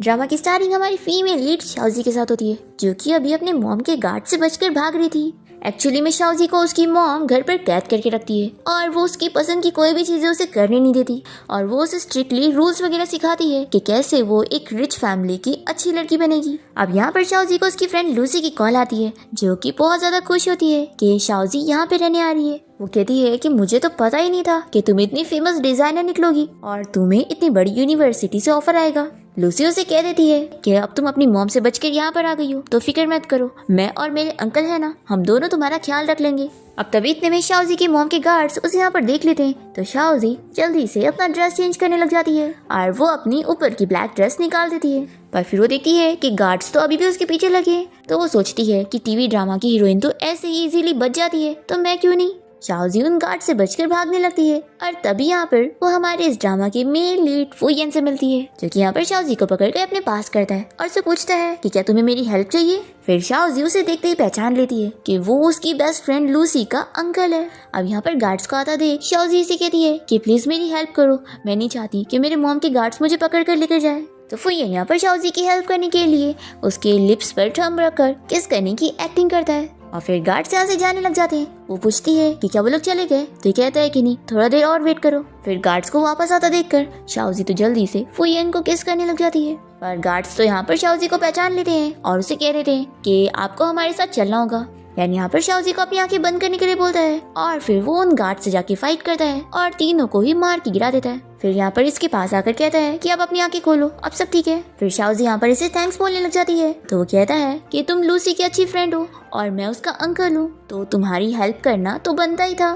Drama की starting हमारी female lead शाओजी के साथ होती है, जो कि अभी अपने मॉम के गार्ड से बचकर भाग रही थी। एक्चुअली में शाओजी को उसकी मॉम घर पर कैद करके रखती है और वो उसकी पसंद की कोई भी चीजें उसे करने नहीं देती और वो उसे स्ट्रिक्टली रूल्स वगैरह सिखाती है कि कैसे वो एक रिच फैमिली की अच्छी लड़की बनेगी। अब यहाँ पर शाओजी को उसकी फ्रेंड लूसी की कॉल आती है, जो कि बहुत ज्यादा खुश होती है कि शाओजी यहाँ पे रहने आ रही है। वो कहती है कि मुझे तो पता ही नहीं था कि तुम इतनी फेमस डिजाइनर निकलोगी और तुम्हें इतनी बड़ी यूनिवर्सिटी से ऑफर आएगा। लूसी उसे कह देती है कि अब तुम अपनी मॉम से बचकर यहाँ पर आ गई हो तो फिक्र मत करो, मैं और मेरे अंकल है ना, हम दोनों तुम्हारा ख्याल रख लेंगे। अब तभी इतने में शाओजी के मॉम के गार्ड्स उसे यहाँ पर देख लेते हैं तो शाओजी जल्दी से अपना ड्रेस चेंज करने लग जाती है और वो अपनी ऊपर की ब्लैक ड्रेस निकाल देती है। पर फिर वो देखती है कि गार्ड्स तो अभी भी उसके पीछे लगे हैं, तो वो सोचती है कि टीवी ड्रामा की हीरोइन तो ऐसे ही इजीली बच जाती है तो मैं क्यों नहीं। शाओजी उन गार्ड से बचकर भागने लगती है और तभी यहाँ पर वो हमारे इस ड्रामा की मेन लीड फुयन से मिलती है, जो कि यहाँ पर शाओजी को पकड़कर अपने पास करता है और उसे पूछता है कि क्या तुम्हें मेरी हेल्प चाहिए। फिर शाओजी उसे देखते ही पहचान लेती है कि वो उसकी बेस्ट फ्रेंड लूसी का अंकल है। अब यहाँ पर गार्ड्स को आता देख शाओजी इसे कहती है कि प्लीज मेरी हेल्प करो, मैं नहीं चाहती कि मेरे मॉम के गार्ड्स मुझे पकड़ कर लेकर जाए। तो फुयन यहाँ पर शाओजी की हेल्प करने के लिए उसके लिप्स पर थंब रखकर किस करने की एक्टिंग करता है और फिर गार्ड्स यहाँ से जाने लग जाते हैं। वो पूछती है कि क्या वो लोग चले गए, तो कहता है कि नहीं, थोड़ा देर और वेट करो। फिर गार्ड्स को वापस आता देखकर शाओजी तो जल्दी से फुयन को किस करने लग जाती है, पर गार्ड्स तो यहाँ पर शाओजी को पहचान लेते हैं और उसे कह देते हैं कि आपको हमारे साथ चलना होगा। यानी यहाँ पर शाओजी को अपनी आंखें बंद करने के लिए बोलता है और फिर वो उन गार्ड से जाके फाइट करता है और तीनों को ही मार के गिरा देता है। फिर यहाँ पर इसके पास आकर कहता है कि अब अपनी आंखें खोलो, अब सब ठीक है। फिर शाओजी यहाँ पर इसे थैंक्स बोलने लग जाती है तो वो कहता है कि तुम लूसी की अच्छी फ्रेंड हो और मैं उसका अंकल हूँ, तो तुम्हारी हेल्प करना तो बनता ही था।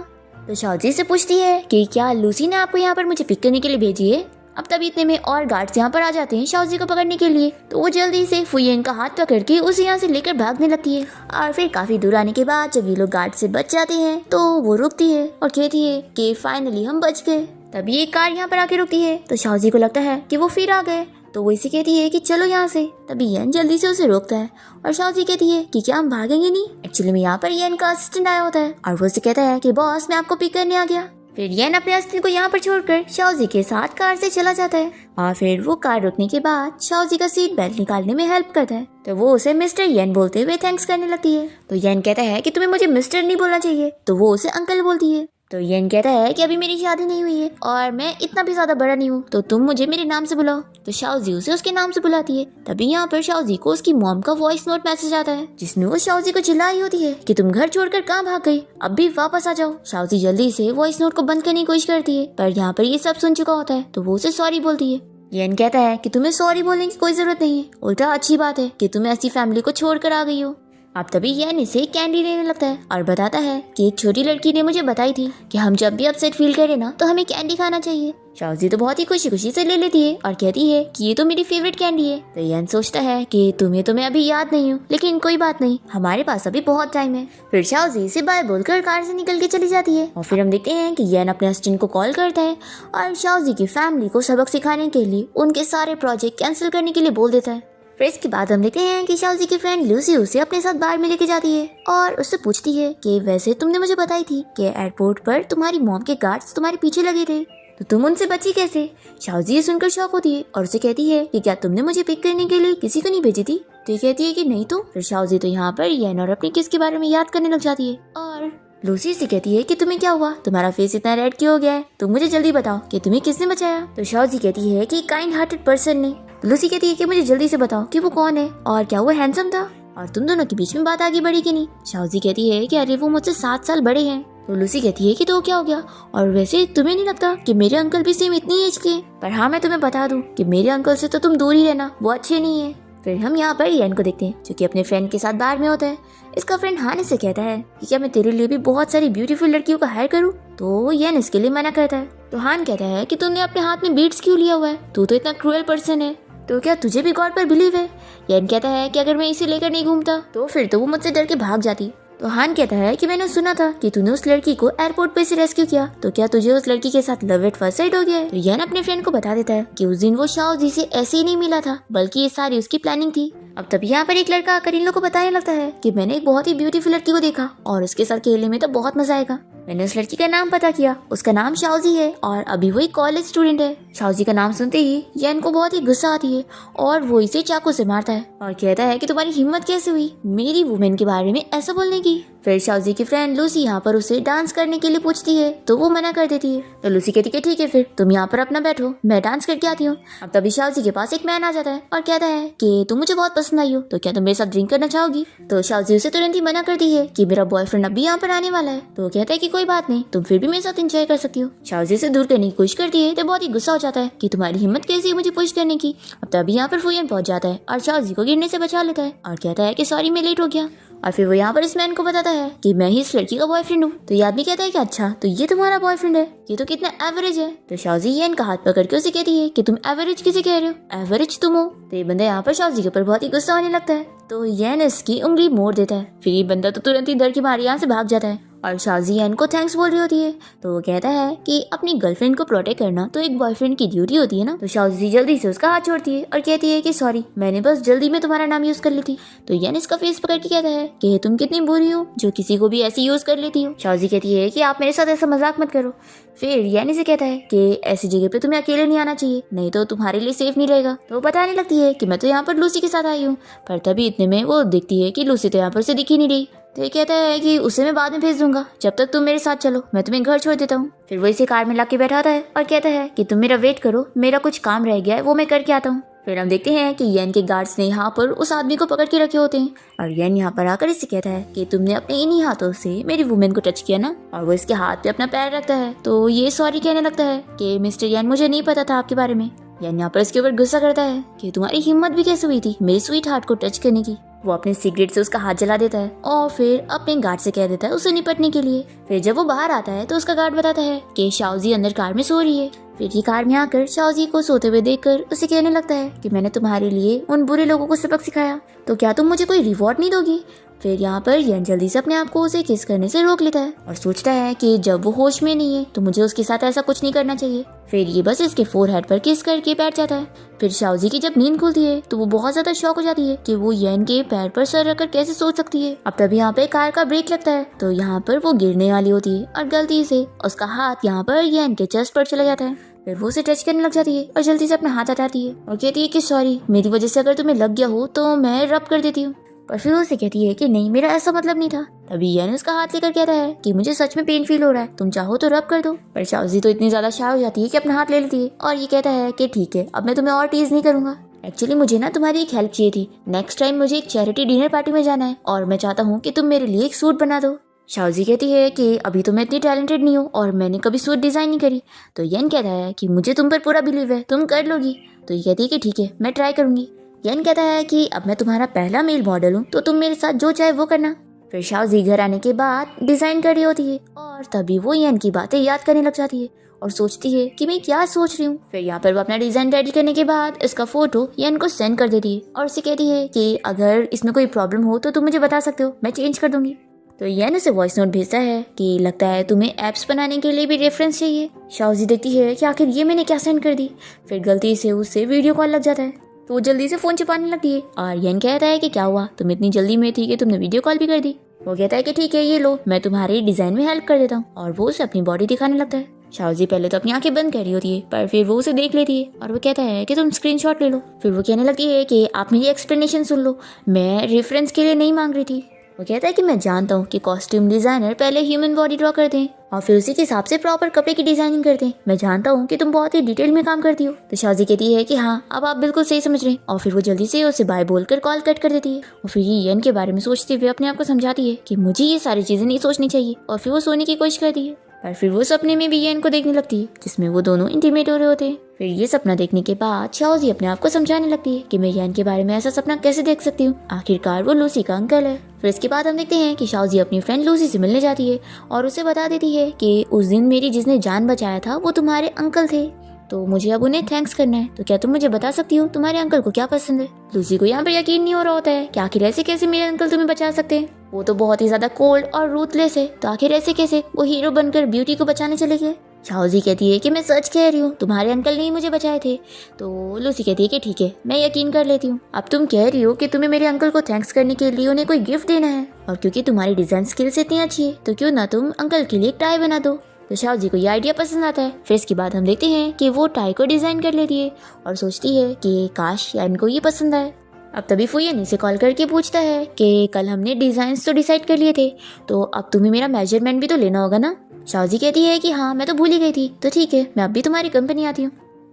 तो शाओजी से पूछती है कि क्या लूसी ने आपको यहाँ पर मुझे पिक करने के लिए भेजी है। अब तभी इतने में और गार्ड्स यहाँ पर आ जाते हैं शाओजी को पकड़ने के लिए, तो वो जल्दी से फुयन का हाथ पकड़ के उसे यहाँ से लेकर भागने लगती है। और फिर काफी दूर आने के बाद जब ये लोग गार्ड से बच जाते हैं तो वो रुकती है और कहती है कि फाइनली हम बच गए। तभी एक कार यहाँ पर आके रुकती है तो शाओजी को लगता है कि वो फिर आ गए, तो वो इसे कहती है कि चलो यहाँ से। तभी येन जल्दी से उसे रोकता है और शाओजी कहती है कि क्या हम भागेंगे नहीं। एक्चुअली में यहाँ पर येन का असिस्टेंट आया होता है और वो उसे कहता है कि बॉस मैं आपको पिक करने आ गया। फिर येन अपने असिस्टेंट को यहाँ पर छोड़कर शाओजी के साथ कार से चला जाता है और फिर वो कार रुकने के बाद शाओजी का सीट बेल्ट निकालने में हेल्प करता है, तो वो उसे मिस्टर येन बोलते हुए थैंक्स करने लगती है। तो येन कहता है कि तुम्हें मुझे मिस्टर नहीं बोलना चाहिए, तो वो उसे अंकल बोलती है। तो येन कहता है कि अभी मेरी शादी नहीं हुई है और मैं इतना भी ज्यादा बड़ा नहीं हूँ, तो तुम मुझे मेरे नाम से बुलाओ। तो शाओजी उसे उसके नाम से बुलाती है। तभी यहाँ पर शाओजी को उसकी मॉम का वॉइस नोट मैसेज आता है, जिसमें वो शाओजी को चिल्लाई होती है कि तुम घर छोड़कर कहाँ भाग गई, अब भी वापस आ जाओ। शाओजी जल्दी से वॉइस नोट को बंद करने की कोशिश करती है, पर यहाँ पर ये सब सुन चुका होता है तो वो उसे सॉरी बोलती है। येन कहता है कि तुम्हें सॉरी बोलने की कोई जरूरत नहीं है, उल्टा अच्छी बात है कि तुम ऐसी फैमिली को छोड़कर आ गई हो। अब तभी येन इसे कैंडी देने लगता है और बताता है कि एक छोटी लड़की ने मुझे बताई थी कि हम जब भी अपसेट फील करें ना तो हमें कैंडी खाना चाहिए। शाओजी तो बहुत ही खुशी खुशी से ले लेती है और कहती है कि ये तो मेरी फेवरेट कैंडी है। तो येन सोचता है कि तुम्हें तो मैं अभी याद नहीं हूँ, लेकिन कोई बात नहीं, हमारे पास अभी बहुत टाइम है। फिर शाओजी से बाय बोलकर कार से निकल के चली जाती है और फिर हम देखते हैं कि येन अपने असिस्टेंट को कॉल करता है और शाओजी की फैमिली को सबक सिखाने के लिए उनके सारे प्रोजेक्ट कैंसिल करने के लिए बोल देता है। फिर इसके बाद हम देखते हैं कि शाओजी की फ्रेंड लूसी उसे अपने साथ बाहर में लेके जाती है और उससे पूछती है कि वैसे तुमने मुझे बताई थी कि एयरपोर्ट पर तुम्हारी मॉम के गार्ड्स तुम्हारे पीछे लगे थे, तो तुम उनसे बची कैसे। शाओजी ये सुनकर शॉक होती है और उसे कहती है कि क्या तुमने मुझे पिक करने के लिए किसी को नहीं भेजी थी। तो ये कहती है कि नहीं। तो फिर शाओजी तो यहाँ पर येन और अपनी किस के बारे में याद करने लग जाती है और लूसी से कहती है कि तुम्हें क्या हुआ, तुम्हारा फेस इतना रेड क्यों हो गया है, तुम मुझे जल्दी बताओ कि तुम्हें किसने बचाया। तो शाओजी कहती है कि काइंड हार्टेड पर्सन ने। तो लूसी कहती है कि मुझे जल्दी से बताओ कि वो कौन है और क्या वो हैंडसम था और तुम दोनों के बीच में बात आगे बढ़ी कि नहीं। शाओजी कहती है कि अरे वो मुझसे 7 साल बड़े हैं। तो लूसी कहती है कि तो क्या हो गया, और वैसे तुम्हें नहीं लगता कि मेरे अंकल भी सेम इतनी एज के। पर हाँ मैं तुम्हें बता दूं कि मेरे अंकल से तो तुम दूर ही रहना, वो अच्छे नहीं है। फिर हम यहाँ पर येन को देखते हैं जो कि अपने फ्रेंड के साथ बाहर में होता है। इसका फ्रेंड हान इसे कहता है कि क्या मैं तेरे लिए भी बहुत सारी ब्यूटीफुल लड़कियों को हायर करूँ, तो येन इसके लिए मना करता है। तो हान कहता है कि तुमने अपने हाथ में बीड्स क्यों लिया हुआ है, तू तो इतना क्रूएल पर्सन है, तो क्या तुझे भी गॉड पर बिलीव है। येन कहता है कि अगर मैं इसे लेकर नहीं घूमता तो फिर तो वो मुझसे डर के भाग जाती। तो हान कहता है कि मैंने सुना था कि तूने उस लड़की को एयरपोर्ट पे से रेस्क्यू किया, तो क्या तुझे उस लड़की के साथ लव एट फर्स्ट साइट हो गया है। तो येन अपने फ्रेंड को बता देता है कि उस दिन वो शाओजी से ऐसे ही नहीं मिला था, बल्कि ये सारी उसकी प्लानिंग थी। अब तभी यहाँ पर एक लड़का आकर इन लोगों को बताने लगता है कि मैंने एक बहुत ही ब्यूटीफुल लड़की को देखा और उसके साथ खेलने में तो बहुत मजा आएगा। मैंने उस लड़की का नाम पता किया, उसका नाम शाओजी है और अभी वो एक कॉलेज स्टूडेंट है। शाओजी का नाम सुनते ही येन को बहुत ही गुस्सा आती है और वो इसे चाकू से मारता है और कहता है कि तुम्हारी हिम्मत कैसे हुई मेरी वुमेन के बारे में ऐसा बोलने की। फिर शाओजी की फ्रेंड लूसी यहाँ पर उसे डांस करने के लिए पूछती है तो वो मना कर देती है। तो लूसी कहती है ठीक है फिर तुम यहाँ पर अपना बैठो, मैं डांस करके आती हूँ। अब तभी शाओजी के पास एक मैन आ जाता है और कहता है कि तुम मुझे बहुत पसंद आई हो, तो क्या तुम मेरे साथ ड्रिंक करना चाहोगी। तो शाओजी उसे तुरंत ही मना करती है कि मेरा बॉयफ्रेंड अभी यहाँ पर आने वाला है। तो कहता है कि कोई बात नहीं, तुम फिर भी मेरे साथ एंजॉय कर सकती हो। शाओजी से दूर करने की कोशिश करती है तो बहुत ही गुस्सा हो जाता है कि तुम्हारी हिम्मत कैसी है मुझे पुश करने की। अब तभी यहाँ पर फुयन पहुंच जाता है और शाओजी को गिरने से बचा लेता है और कहता है कि सॉरी मैं लेट हो गया। और फिर वो यहाँ पर इस मैन को बताता है कि मैं ही इस लड़की का बॉयफ्रेंड हूँ। तो ये आदमी कहता है कि अच्छा तो ये तुम्हारा बॉयफ्रेंड है, ये तो कितना एवरेज है। तो शाओजी येन का हाथ पकड़ के उसे कहती है कि तुम एवरेज किसे कह रहे हो, एवरेज तुम हो। तो ये बंदा यहाँ पर शाओजी के ऊपर बहुत ही गुस्सा होने लगता है। तो येन इसकी उंगली मोड़ देता है। फिर ये बंदा तो तुरंत ही डर की मारे यहाँ से भाग जाता है और शाओजी येन को थैंक्स बोल रही होती है। तो वो कहता है कि अपनी गर्लफ्रेंड को प्रोटेक्ट करना तो एक बॉयफ्रेंड की ड्यूटी होती है ना। तो शाओजी जल्दी से उसका हाथ छोड़ती है और कहती है कि सॉरी मैंने बस जल्दी में तुम्हारा नाम यूज कर ली थी। तो येन इसका फेस पकड़ के कहता है कि तुम कितनी बुरी हो जो किसी को भी ऐसे यूज कर लेती हो। शाओजी कहती है कि आप मेरे साथ ऐसा मजाक मत करो। फिर येन इसे कहता है कि ऐसी जगह पे तुम्हें अकेले नहीं आना चाहिए, नहीं तो तुम्हारे लिए सेफ नहीं रहेगा। तो वो बताने लगती है कि मैं तो यहाँ पर लूसी के साथ आई हूँ। पर तभी इतने में वो दिखती है कि लूसी तो यहाँ पर से दिख ही नहीं रही। तो ये कहता है कि उसे मैं बाद में भेज दूंगा, जब तक तुम मेरे साथ चलो मैं तुम्हें घर छोड़ देता हूँ। फिर वो इसे कार में लाके बैठाता है और कहता है कि तुम मेरा वेट करो, मेरा कुछ काम रह गया है वो मैं करके आता हूँ। फिर हम देखते हैं कि येन के गार्ड्स ने यहाँ पर उस आदमी को पकड़ के रखे होते हैं और येन यहाँ पर आकर इससे कहता है कि तुमने अपने इन्हीं हाथों से मेरी वुमेन को टच किया ना। और वो इसके हाथ पे अपना पैर रखता है तो ये सॉरी कहने लगता है कि मिस्टर येन मुझे नहीं पता था आपके बारे में। येन यहाँ पर इसके ऊपर गुस्सा करता है कि तुम्हारी हिम्मत भी कैसे हुई थी मेरी स्वीट हार्ट को टच करने की। वो अपने सिगरेट से उसका हाथ जला देता है और फिर अपने गार्ड से कह देता है उसे निपटने के लिए। फिर जब वो बाहर आता है तो उसका गार्ड बताता है कि शाओजी अंदर कार में सो रही है। फिर ये कार में आकर शाओजी को सोते हुए देखकर उसे कहने लगता है कि मैंने तुम्हारे लिए उन बुरे लोगों को सबक सिखाया, तो क्या तुम मुझे कोई रिवॉर्ड नहीं दोगी। फिर यहाँ पर येन जल्दी से अपने आप को उसे किस करने से रोक लेता है और सोचता है कि जब वो होश में नहीं है तो मुझे उसके साथ ऐसा कुछ नहीं करना चाहिए। फिर ये बस इसके फोरहेड पर किस करके बैठ जाता है। फिर शाओजी की जब नींद खुलती है तो वो बहुत ज्यादा शॉक हो जाती है कि वो येन के पैर पर सर रखकर कैसे सोच सकती है। अब तभी यहाँ पे कार का ब्रेक लगता है तो यहाँ पर वो गिरने वाली होती है और गलती से उसका हाथ यहाँ पर येन के चेस्ट पर चला जाता है। फिर वो उसे टच करने लग जाती है और जल्दी से अपना हाथ हटाती है और कहती है कि सॉरी मेरी वजह से अगर तुम्हें लग गया हो तो मैं रब कर देती हूँ। पर फिर उसे कहती है कि नहीं मेरा ऐसा मतलब नहीं था। तभी येन उसका हाथ लेकर कहता है कि मुझे सच में पेन फील हो रहा है, तुम चाहो तो रब कर दो। पर शाओजी तो इतनी ज्यादा शाय हो जाती है कि अपना हाथ ले लेती है और ये कहता है कि ठीक है अब मैं तुम्हें और टीज नहीं करूंगा। एक्चुअली मुझे ना तुम्हारी एक हेल्प चाहिए थी, नेक्स्ट टाइम मुझे एक चैरिटी डिनर पार्टी में जाना है और मैं चाहता हूँ कि तुम मेरे लिए एक सूट बना दो। शाओजी कहती है कि अभी तो मैं इतनी टैलेंटेड नहीं हूँ और मैंने कभी सूट डिजाइन नहीं करी। तो येन कहता है कि मुझे तुम पर पूरा बिलीव है, तुम कर लोगी। तो ये कहती है कि ठीक है मैं ट्राई करूंगी। येन कहता है कि अब मैं तुम्हारा पहला मेल मॉडल हूँ तो तुम मेरे साथ जो चाहे वो करना। फिर शाओजी घर आने के बाद डिजाइन कर रही होती है और तभी वो येन की बातें याद करने लग जाती है और सोचती है कि मैं क्या सोच रही हूँ। फिर यहाँ पर वो अपना डिजाइन रेडी करने के बाद इसका फोटो येन को सेंड कर देती है और उसे कहती है कि अगर इसमें कोई प्रॉब्लम हो तो तुम मुझे बता सकते हो, मैं चेंज कर दूंगी। तो येन उसे वॉइस नोट भेजता है कि लगता है तुम्हें एप्स बनाने के लिए भी रेफरेंस चाहिए। शाओजी देखती है कि आखिर ये मैंने क्या सेंड कर दी। फिर गलती से उससे वीडियो कॉल लग जाता है तो वो जल्दी से फोन छिपाने लगती है और येन कहता है कि क्या हुआ, तुम इतनी जल्दी में थी कि तुमने वीडियो कॉल भी कर दी। वो कहता है कि ठीक है ये लो, मैं तुम्हारे डिजाइन में हेल्प कर देता हूँ और वो उसे अपनी बॉडी दिखाने लगता है। शाओजी पहले तो अपनी आंखें बंद कर रही होती है पर फिर वो उसे देख लेती है और वो कहता है कि तुम स्क्रीनशॉट ले लो। फिर वो कहने लगती है कि आप मेरी एक्सप्लेनेशन सुन लो, मैं रेफरेंस के लिए नहीं मांग रही थी। वो कहता है कि मैं जानता हूँ कि कॉस्ट्यूम डिजाइनर पहले ह्यूमन बॉडी ड्रॉ करते हैं और फिर उसी के हिसाब से प्रॉपर कपड़े की डिजाइनिंग करते हैं। मैं जानता हूँ कि तुम बहुत ही डिटेल में काम करती हो। तो शाओजी कहती है कि हाँ अब आप बिल्कुल सही समझ रहे हैं और फिर वो जल्दी से उसे बाय बोलकर कॉल कट कर देती है और फिर ये येन के बारे में सोचते हुए अपने आप को समझाती है कि मुझे ये सारी चीजें नहीं सोचनी चाहिए और फिर वो सोने की कोशिश करती है। पर फिर वो सपने में भी येन को देखने लगती है जिसमें वो दोनों इंटीमेट हो रहे होते हैं। फिर ये सपना देखने के बाद शाओजी अपने आप को समझाने लगती है कि मैं येन के बारे में ऐसा सपना कैसे देख सकती हूँ, आखिरकार वो लूसी का अंकल है। फिर इसके बाद हम देखते हैं कि शाओजी अपनी फ्रेंड लूसी से मिलने जाती है और उसे बता देती है कि उस दिन मेरी जिसने जान बचाया था वो तुम्हारे अंकल थे, तो मुझे अब उन्हें थैंक्स करना है। तो क्या तुम मुझे बता सकती हो तुम्हारे अंकल को क्या पसंद है। लूसी को यहाँ पर यकीन नहीं हो रहा होता है कि आखिर ऐसे कैसे मेरे अंकल तुम्हें बचा सकते हैं, वो तो बहुत ही ज्यादा कोल्ड और रूथलेस है, तो आखिर ऐसे कैसे वो हीरो बनकर ब्यूटी को बचाने चले गए। शाओजी कहती है कि मैं सच कह रही हूँ, तुम्हारे अंकल ने ही मुझे बचाए थे। तो लूसी कहती है कि ठीक है मैं यकीन कर लेती हूँ। अब तुम कह रही हो कि तुम्हें मेरे अंकल को थैंक्स करने के लिए उन्हें कोई गिफ्ट देना है और क्योंकि तुम्हारी डिजाइन स्किल्स इतनी अच्छी है तो क्यों ना तुम अंकल के लिए एक टाई बना दो। तो शाओजी को ये आइडिया पसंद आता है। फिर इसके बाद हम देखते हैं कि वो टाई को डिजाइन कर लेती है और सोचती है कि काश यान को ये पसंद आए। अब तभी फुयन इसे कॉल करके पूछता है कि कल हमने डिजाइन्स तो डिसाइड कर लिए थे, तो अब तुम्हें मेरा मेजरमेंट भी तो लेना होगा ना। शाओजी कहती है कि हाँ मैं तो भूल ही गई थी, तो ठीक है मैं अब भी तुम्हारी कंपनी आती हूँ।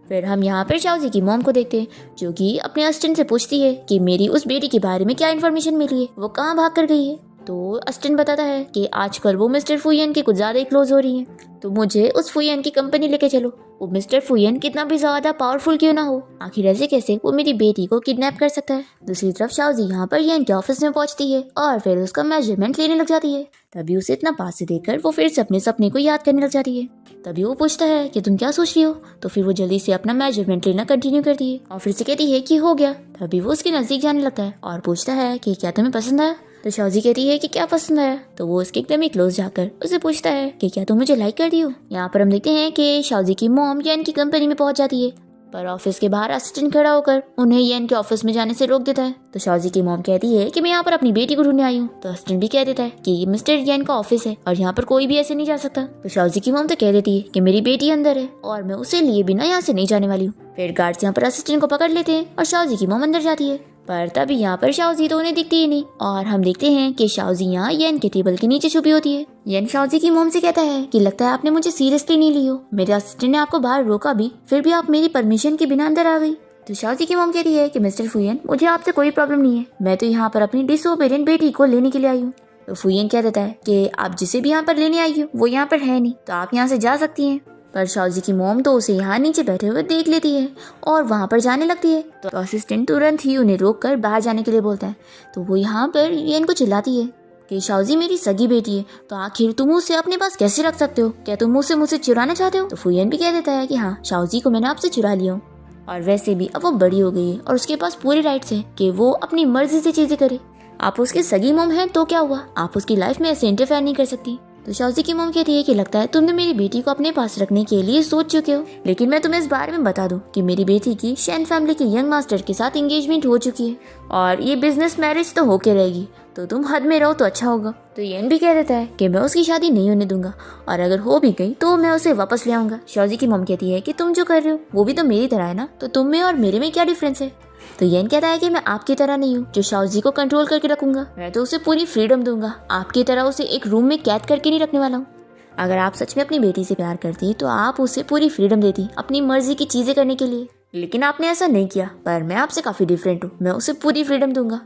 फिर हम यहाँ पर शाओजी की मॉम को देखते हैं, जो कि अपने असिस्टेंट से पूछती है कि मेरी उस बेटी के बारे में क्या इन्फॉर्मेशन मिली है, वो कहाँ भाग कर गई है। तो असिस्टेंट बताता है कि आजकल वो मिस्टर फुयन के कुछ ज़्यादा ही क्लोज हो रही हैं, तो मुझे उस फुयन की कंपनी लेके चलो। वो मिस्टर फुयन कितना भी ज़्यादा पावरफुल क्यों ना हो, आखिर ऐसे कैसे वो मेरी बेटी को किडनैप कर सकता है। दूसरी तरफ शाओजी यहाँ पर येन के ऑफिस में पहुंचती है और फिर उसका मेजरमेंट लेने लग जाती है। तभी उसे इतना पास से देखकर वो फिर से अपने सपने को याद करने लग जाती है। तभी वो पूछता है कि तुम क्या सोच रही हो, तो फिर वो जल्दी से अपना मेजरमेंट लेना कंटिन्यू करती है और फिर से कहती है कि हो गया। तभी वो उसके नजदीक जाने लगता है और पूछता है कि क्या तुम्हें पसंद आया। तो शाओजी कहती है कि क्या पसंद आया। तो वो उसके एकदम ही क्लोज जाकर उसे पूछता है कि क्या तुम मुझे लाइक कर दी हो। यहाँ पर हम देखते हैं कि शाओजी की मॉम येन की कंपनी में पहुंच जाती है, पर ऑफिस के बाहर असिस्टेंट खड़ा होकर उन्हें येन के ऑफिस में जाने से रोक देता है। तो शाओजी की मॉम कहती है कि मैं यहाँ पर अपनी बेटी को ढूंढने आई हूँ। तो असिस्टेंट भी कह देता है कि ये मिस्टर येन का ऑफिस है और यहाँ पर कोई भी ऐसे नहीं जा सकता। तो शाओजी की मॉम तो कह देती है कि मेरी बेटी अंदर है और मैं उसे लिए बिना यहाँ से नहीं जाने वाली हूँ। फिर गार्ड्स यहाँ पर असिस्टेंट को पकड़ लेते हैं और शाओजी की मॉम अंदर जाती है, पर तभी यहाँ पर शाओजी तो उन्हें दिखती ही नहीं और हम देखते हैं कि शाओजी यहाँ येन के टेबल के नीचे छुपी होती है। येन शाओजी की मॉम से कहता है कि लगता है आपने मुझे सीरियसली नहीं ली हो, मेरे असिस्टेंट ने आपको बाहर रोका भी, फिर भी आप मेरी परमिशन के बिना अंदर आ गई। तो शाओजी की मॉम कहती है कि मिस्टर फुयन मुझे आपसे कोई प्रॉब्लम नहीं है, मैं तो यहाँ पर अपनी डिसोबीडिएंट बेटी को लेने के लिए आई हूँ। तो फुयन कह देता है कि आप जिसे भी यहाँ पर लेने आई हो वो यहाँ पर है नहीं, तो आप यहाँ से जा सकती हैं। पर शाओजी की मॉम तो उसे यहाँ नीचे बैठे हुए देख लेती है और वहाँ पर जाने लगती है। तो असिस्टेंट तुरंत ही उन्हें रोककर बाहर जाने के लिए बोलता है। तो वो यहाँ पर येन को चिल्लाती है कि शाओजी मेरी सगी बेटी है, तो आखिर तुम उसे अपने पास कैसे रख सकते हो, क्या तुम उसे मुझसे चुराना चाहते हो। तो फुयन भी कह देता है कि हाँ शाओजी को मैंने आपसे चुरा लिया हूँ, और वैसे भी अब वो बड़ी हो गई है और उसके पास पूरी राइट्स है कि वो अपनी मर्जी से चीजें करे। आप उसकी सगी मॉम हैं तो क्या हुआ, आप उसकी लाइफ में ऐसे इंटरफेयर नहीं कर सकती। तो शाओजी की मॉम कहती है कि लगता है तुमने मेरी बेटी को अपने पास रखने के लिए सोच चुके हो, लेकिन मैं तुम्हें इस बारे में बता दूं कि मेरी बेटी की शेन फैमिली के यंग मास्टर के साथ एंगेजमेंट हो चुकी है और ये बिजनेस मैरिज तो होके रहेगी, तो तुम हद में रहो तो अच्छा होगा। तो येन भी कह देता है कि मैं उसकी शादी नहीं होने दूंगा और अगर हो भी गई तो मैं उसे वापस ले आऊंगा। शाओजी की मॉम कहती है कि तुम जो कर रहे हो वो भी तो मेरी तरह है ना, तो तुम में और मेरे में क्या डिफरेंस है। तो येन कहता है कि मैं आपकी तरह नहीं हूँ जो शाओजी को कंट्रोल करके रखूंगा, मैं तो उसे पूरी फ्रीडम दूंगा, आपकी तरह उसे एक रूम में कैद करके नहीं रखने वाला हूँ। अगर आप सच में अपनी बेटी से प्यार करती तो आप उसे पूरी फ्रीडम देती अपनी मर्जी की चीजें करने के लिए, लेकिन आपने ऐसा नहीं किया। पर मैं आपसे काफी डिफरेंट हूँ, मैं उसे पूरी फ्रीडम दूंगा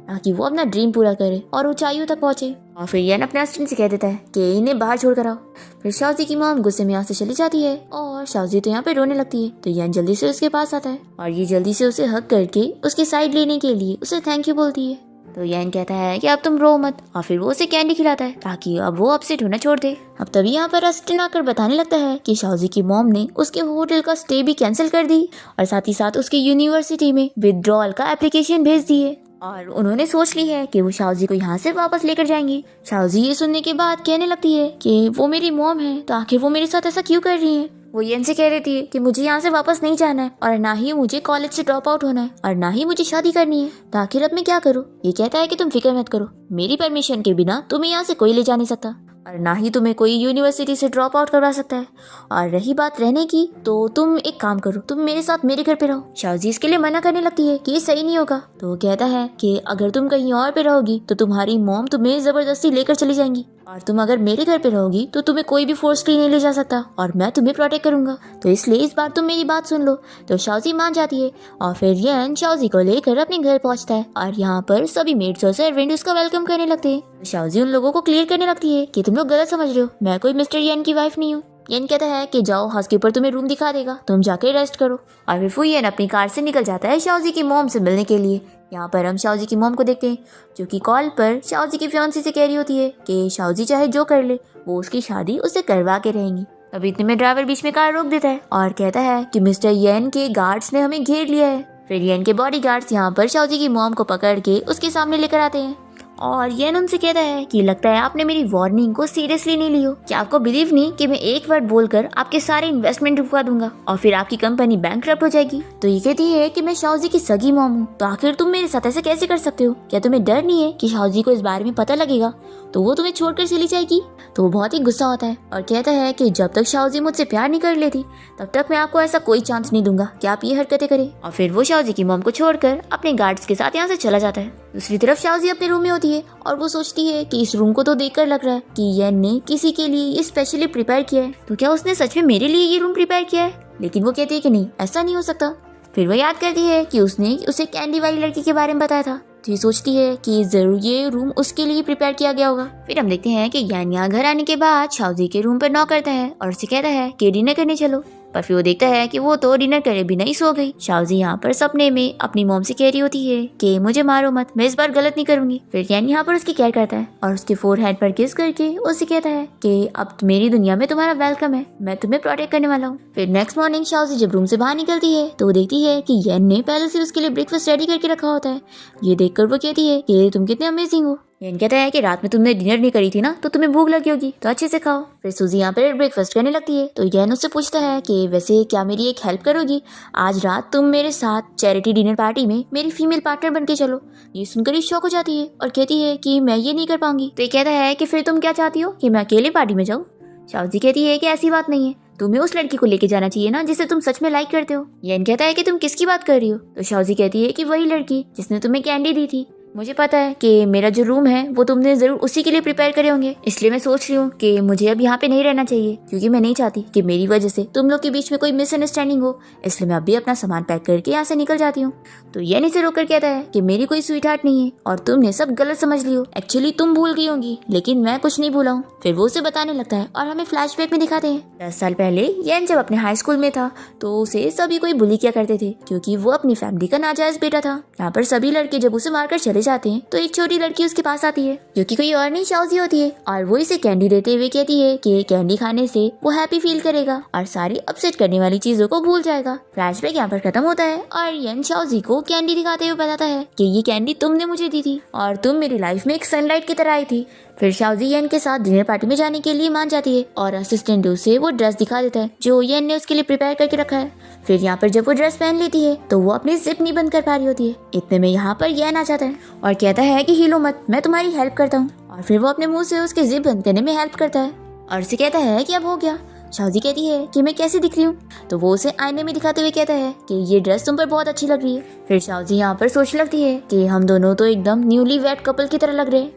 ताकि वो अपना ड्रीम पूरा करे और ऊंचाइयों तक पहुंचे। और फिर येन अपने असिस्टेंट से कह देता है कि इन्हें बाहर छोड़ कर आओ। फिर शाओजी की मॉम गुस्से में यहाँ से चली जाती है और शाओजी तो यहाँ पे रोने लगती है। तो येन जल्दी से उसके पास आता है और ये जल्दी से उसे हक करके उसकी साइड लेने के लिए उसे थैंक यू बोलती है। तो येन कहता है कि अब तुम रो मत, और फिर वो उसे कैंडी खिलाता है ताकि अब वो अपसेट होना छोड़ दे। अब तभी यहाँ पर असिस्टेंट आकर बताने लगता है कि शाओजी की मॉम ने उसके होटल का स्टे भी कैंसिल कर दी और साथ ही साथ उसकी यूनिवर्सिटी में विथड्रॉल का एप्लीकेशन भेज दी है और उन्होंने सोच ली है कि वो शाओजी को यहाँ से वापस लेकर जाएंगी। शाओजी ये सुनने के बाद कहने लगती है कि वो मेरी मॉम है, तो आखिर वो मेरे साथ ऐसा क्यों कर रही है। वो येन से कह रही है कि मुझे यहाँ से वापस नहीं जाना है और ना ही मुझे कॉलेज से ड्रॉप आउट होना है और ना ही मुझे शादी करनी है, तो आखिर अब मैं क्या करूँ। ये कहता है कि तुम फिक्र मत करो, मेरी परमिशन के बिना तुम्हें यहाँ से कोई ले जा नहीं सकता और ना ही तुम्हें कोई यूनिवर्सिटी से ड्रॉप आउट करवा सकता है। और रही बात रहने की, तो तुम एक काम करो, तुम मेरे साथ मेरे घर पे रहो। शाओजी इसके लिए मना करने लगती है कि ये सही नहीं होगा। तो वो कहता है कि अगर तुम कहीं और पे रहोगी तो तुम्हारी मॉम तुम्हें जबरदस्ती लेकर चली जाएंगी, और तुम अगर मेरे घर पे रहोगी तो तुम्हें कोई भी फोर्सफुली नहीं ले जा सकता और मैं तुम्हें प्रोटेक्ट करूंगा, तो इसलिए इस बार तुम मेरी बात सुन लो। तो शाओजी मान जाती है और फिर येन शाओजी को लेकर अपने घर पहुंचता है और यहाँ पर सभी मेड्स और सर्वेंट उसका वेलकम करने लगते हैं। शाओजी उन लोगों को क्लियर करने लगती है कि तुम लोग गलत समझ रहे हो, मैं कोई मिस्टर येन की वाइफ नहीं हूँ। येन कहता है कि जाओ, हाउसकीपर तुम्हें रूम दिखा देगा, तुम जाके रेस्ट करो। और फिर फुयन अपनी कार से निकल जाता है शाओजी की मॉम से मिलने के लिए। यहाँ पर हम शाओजी की मॉम को देखते हैं जो कि कॉल पर शाओजी की फियांसी से कह रही होती है कि शाओजी चाहे जो कर ले वो उसकी शादी उससे करवा के रहेंगी। अभी इतने में ड्राइवर बीच में कार रोक देता है और कहता है कि मिस्टर येन के गार्ड्स ने हमें घेर लिया है। फिर येन के बॉडी गार्ड्स यहाँ पर शाओजी की मॉम को पकड़ के उसके सामने लेकर आते हैं और येन उनसे कहता है कि लगता है आपने मेरी वार्निंग को सीरियसली नहीं ली हो, कि आपको बिलीव नहीं कि मैं एक वर्ड बोलकर आपके सारे इन्वेस्टमेंट रुकवा दूंगा और फिर आपकी कंपनी बैंकरप्ट हो जाएगी। तो ये कहती है कि मैं शाओजी की सगी मॉम हूँ, तो आखिर तुम मेरे साथ ऐसे कैसे कर सकते हो, क्या तुम्हें डर नहीं है कि शाओजी को इस बारे में पता लगेगा तो वो तुम्हें छोड़कर चली जाएगी। तो वो बहुत ही गुस्सा होता है और कहता है कि जब तक शाओजी मुझसे प्यार नहीं कर लेती तब तक मैं आपको ऐसा कोई चांस नहीं दूंगा कि आप ये हरकतें करें। और फिर वो शाओजी की मॉम को छोड़कर अपने गार्ड्स के साथ यहाँ से चला जाता है। दूसरी तरफ शाओजी अपने रूम में होती है और वो सोचती है कि इस रूम को तो देखकर लग रहा है कि येन ने किसी के लिए ये स्पेशली प्रिपेयर किया है, तो क्या उसने सच में मेरे लिए ये रूम प्रिपेयर किया है। लेकिन वो कहती है कि नहीं, ऐसा नहीं हो सकता। फिर वो याद करती है कि उसने उसे कैंडी वाली लड़की के बारे में बताया था, तो ये सोचती है कि जरूर ये रूम उसके लिए प्रिपेयर किया गया होगा। फिर हम देखते हैं कि यान यहाँ घर आने के बाद शाओजी के रूम पर नॉक करता है और उसे कहता है कि डिनर करने चलो। पर फिर वो देखता है कि वो तो डिनर करे बिना ही सो गई। शाओजी यहाँ पर सपने में अपनी मॉम से कह रही होती है कि मुझे मारो मत, मैं इस बार गलत नहीं करूंगी। फिर यान यहाँ पर उसकी केयर करता है और उसके फोरहेड पर किस करके उसे कहता है कि अब मेरी दुनिया में तुम्हारा वेलकम है, मैं तुम्हें प्रोटेक्ट करने वाला हूँ। फिर नेक्स्ट मॉर्निंग शाओजी जब रूम से बाहर निकलती है तो वो देखती है कि यान ने पहले से उसके लिए ब्रेकफास्ट रेडी करके रखा होता है। ये देखकर वो कहती है कि तुम कितने अमेजिंग हो। यान कहता है कि रात में तुमने डिनर नहीं करी थी ना, तो तुम्हें भूख लगी होगी, तो अच्छे से खाओ। फिर सूजी यहाँ पर ब्रेकफास्ट करने लगती है तो यान उससे पूछता है कि वैसे क्या मेरी एक हेल्प करोगी, आज रात तुम मेरे साथ चैरिटी डिनर पार्टी में मेरी फीमेल पार्टनर बन के चलो। ये सुनकर ही शौक हो जाती है और कहती है कि मैं ये नहीं कर पाऊंगी। तो ये कहता है कि फिर तुम क्या चाहती हो कि मैं अकेले पार्टी में जाऊँ। शाओजी कहती है कि ऐसी बात नहीं है, तुम्हें उस लड़की को लेके जाना चाहिए ना जिसे तुम सच में लाइक करते हो। यान कहता है कि तुम किसकी बात कर रही हो। तो शाओजी कहती है कि वही लड़की जिसने तुम्हें कैंडी दी थी। मुझे पता है कि मेरा जो रूम है वो तुमने जरूर उसी के लिए प्रिपेयर करे होंगे, इसलिए मैं सोच रही हूँ कि मुझे अब यहाँ पे नहीं रहना चाहिए, क्योंकि मैं नहीं चाहती कि मेरी वजह से तुम लोग के बीच में कोई मिसअंडरस्टैंडिंग हो। इसलिए मैं अभी अपना सामान पैक करके यहाँ से निकल जाती हूँ। तो ये नीचे रोकर कहता है कि मेरी कोई स्वीट हार्ट नहीं है और तुमने सब गलत समझ लियो। एक्चुअली तुम भूल गई होंगी, लेकिन मैं कुछ नहीं भूला हूँ। फिर वो उसे बताने लगता है और हमें फ्लैशबैक में दिखाते हैं 10 साल पहले येन जब अपने हाई स्कूल में था तो उसे सभी कोई बुली किया करते थे, क्योंकि वो अपनी फैमिली का नाजायज बेटा था। यहाँ पर सभी लड़के जब उसे मारकर चले जाते हैं तो एक छोटी लड़की उसके पास आती है, जो कि कोई और नहीं शाओजी होती है, और वो इसे कैंडी देते हुए कहती है कि कैंडी खाने से वो हैप्पी फील करेगा और सारी अपसेट करने वाली चीजों को भूल जाएगा। फ्लैशबैक यहाँ पर खत्म होता है और येन शाओजी को कैंडी दिखाते हुए बताता है कि ये कैंडी तुमने मुझे दी थी और तुम मेरी लाइफ में एक सनलाइट की तरह आई थी। फिर शाओजी येन के साथ डिनर पार्टी में जाने के लिए मान जाती है और असिस्टेंट उसे वो ड्रेस दिखा देता है जो येन ने उसके लिए प्रिपेयर करके रखा है। फिर यहाँ पर जब वो ड्रेस पहन लेती है तो वो अपनी जिप नहीं बंद कर पा रही होती है। इतने में यहाँ पर येन आ जाता है और कहता है कि हिलो मत, मैं तुम्हारी हेल्प करता हूँ। और फिर वो अपने मुंह से उसके जिप बंद करने में हेल्प करता है और उसे कहता है कि अब हो गया। शाओजी कहती है कि मैं कैसी दिख रही हूँ, तो वो उसे आईने में दिखाते हुए कहता है कि ये ड्रेस तुम पर बहुत अच्छी लग रही है। फिर शाओजी यहाँ पर सोचने लगती है कि हम दोनों तो एकदम न्यूली वेड कपल की तरह लग रहे हैं।